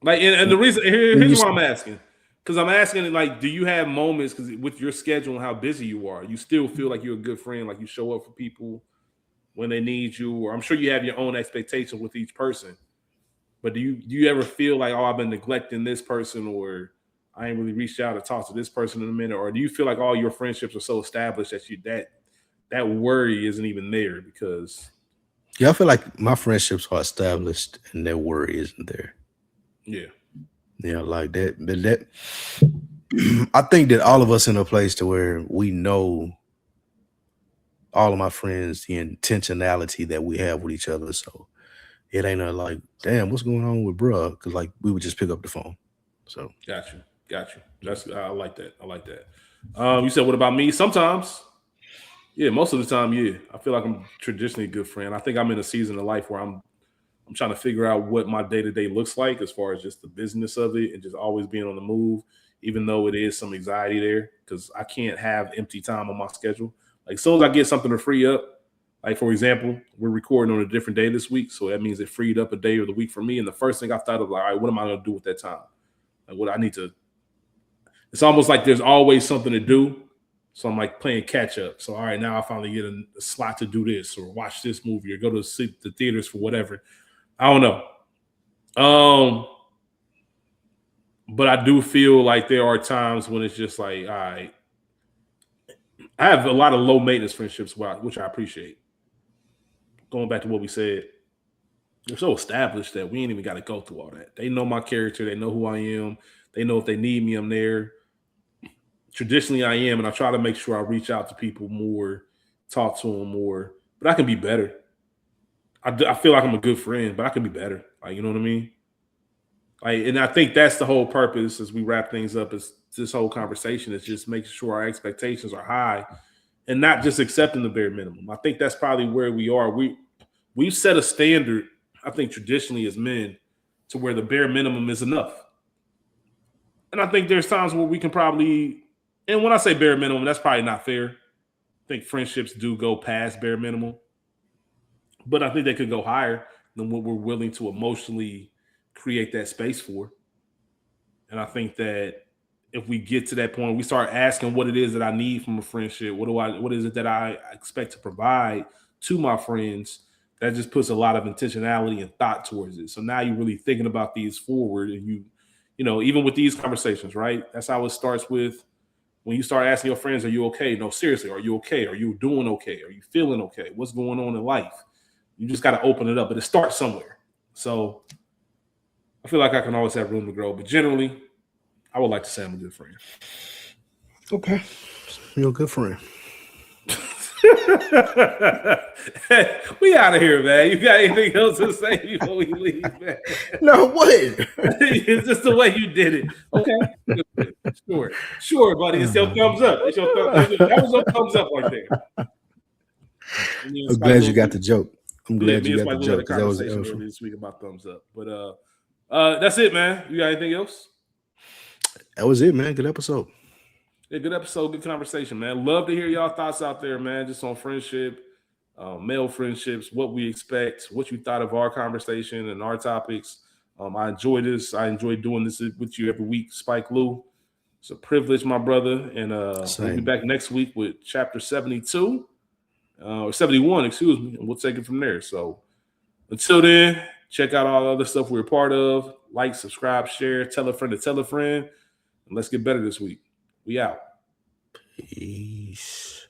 A: Like, and the reason here's what I'm asking. Because I'm asking, like, do you have moments, because with your schedule and how busy you are, you still feel like you're a good friend, like you show up for people when they need you, or I'm sure you have your own expectations with each person. But do you ever feel like, oh, I've been neglecting this person, or I ain't really reached out to talk to this person in a minute, or do you feel like all your friendships are so established that that worry isn't even there? Because
B: I feel like my friendships are established and that worry isn't there.
A: Yeah,
B: like that. But that I think that all of us in a place to where we know, all of my friends, the intentionality that we have with each other. So it ain't like, damn, what's going on with bruh? Because like we would just pick up the phone. So
A: got you. That's I like that. You said, what about me? Sometimes, yeah, most of the time, yeah. I feel like I'm traditionally a good friend. I think I'm in a season of life where I'm trying to figure out what my day-to-day looks like as far as just the business of it and just always being on the move, even though it is some anxiety there, because I can't have empty time on my schedule. Like, as soon as I get something to free up, like, for example, we're recording on a different day this week, so that means it freed up a day of the week for me. And the first thing I thought of, like, all right, what am I going to do with that time? Like, what I need to – it's almost like there's always something to do. So I'm like playing catch up. So, all right, now I finally get a slot to do this or watch this movie or go to the theaters for whatever. I don't know. But I do feel like there are times when it's just like, all right, I have a lot of low maintenance friendships, which I appreciate. Going back to what we said, they're so established that we ain't even got to go through all that. They know my character. They know who I am. They know if they need me, I'm there. Traditionally, I am, and I try to make sure I reach out to people more, talk to them more. But I can be better. I feel like I'm a good friend, but I can be better. Like, you know what I mean? Like, and I think that's the whole purpose as we wrap things up, is this whole conversation is just making sure our expectations are high and not just accepting the bare minimum. I think that's probably where we are. We've set a standard, I think, traditionally as men, to where the bare minimum is enough. And I think there's times where we can probably, and when I say bare minimum, that's probably not fair. I think friendships do go past bare minimum, but I think they could go higher than what we're willing to emotionally create that space for. And I think that if we get to that point, we start asking what it is that I need from a friendship. What is it that I expect to provide to my friends? That just puts a lot of intentionality and thought towards it. So now you're really thinking about these forward, and you know, even with these conversations, right? That's how it starts with when you start asking your friends, are you okay? No, seriously, are you okay? Are you doing okay? Are you feeling okay? What's going on in life? You just got to open it up, but it starts somewhere. So I feel like I can always have room to grow, but generally, I would like to say I'm a good friend.
B: Okay. You're a good friend.
A: We out of here, man. You got anything else to say before we leave, man?
B: No, what?
A: It's just the way you did it. Okay. Sure, buddy. It's your thumbs up. That was your thumbs up right there.
B: I'm glad you got the joke. I'm glad you got the joke.
A: That was earlier this week about thumbs up. But that's it, man. You got anything else?
B: That was it, man. Good episode.
A: Yeah, good episode, good conversation, man. Love to hear y'all thoughts out there, man. Just on friendship, male friendships, what we expect, what you thought of our conversation and our topics. I enjoy this. I enjoy doing this with you every week, Spike Lou. It's a privilege, my brother. And we'll be back next week with chapter 72 or 71, excuse me, and we'll take it from there. So until then, Check out all the other stuff we're a part of. Like, subscribe, share, tell a friend to tell a friend. And let's get better this week. We out.
B: Peace.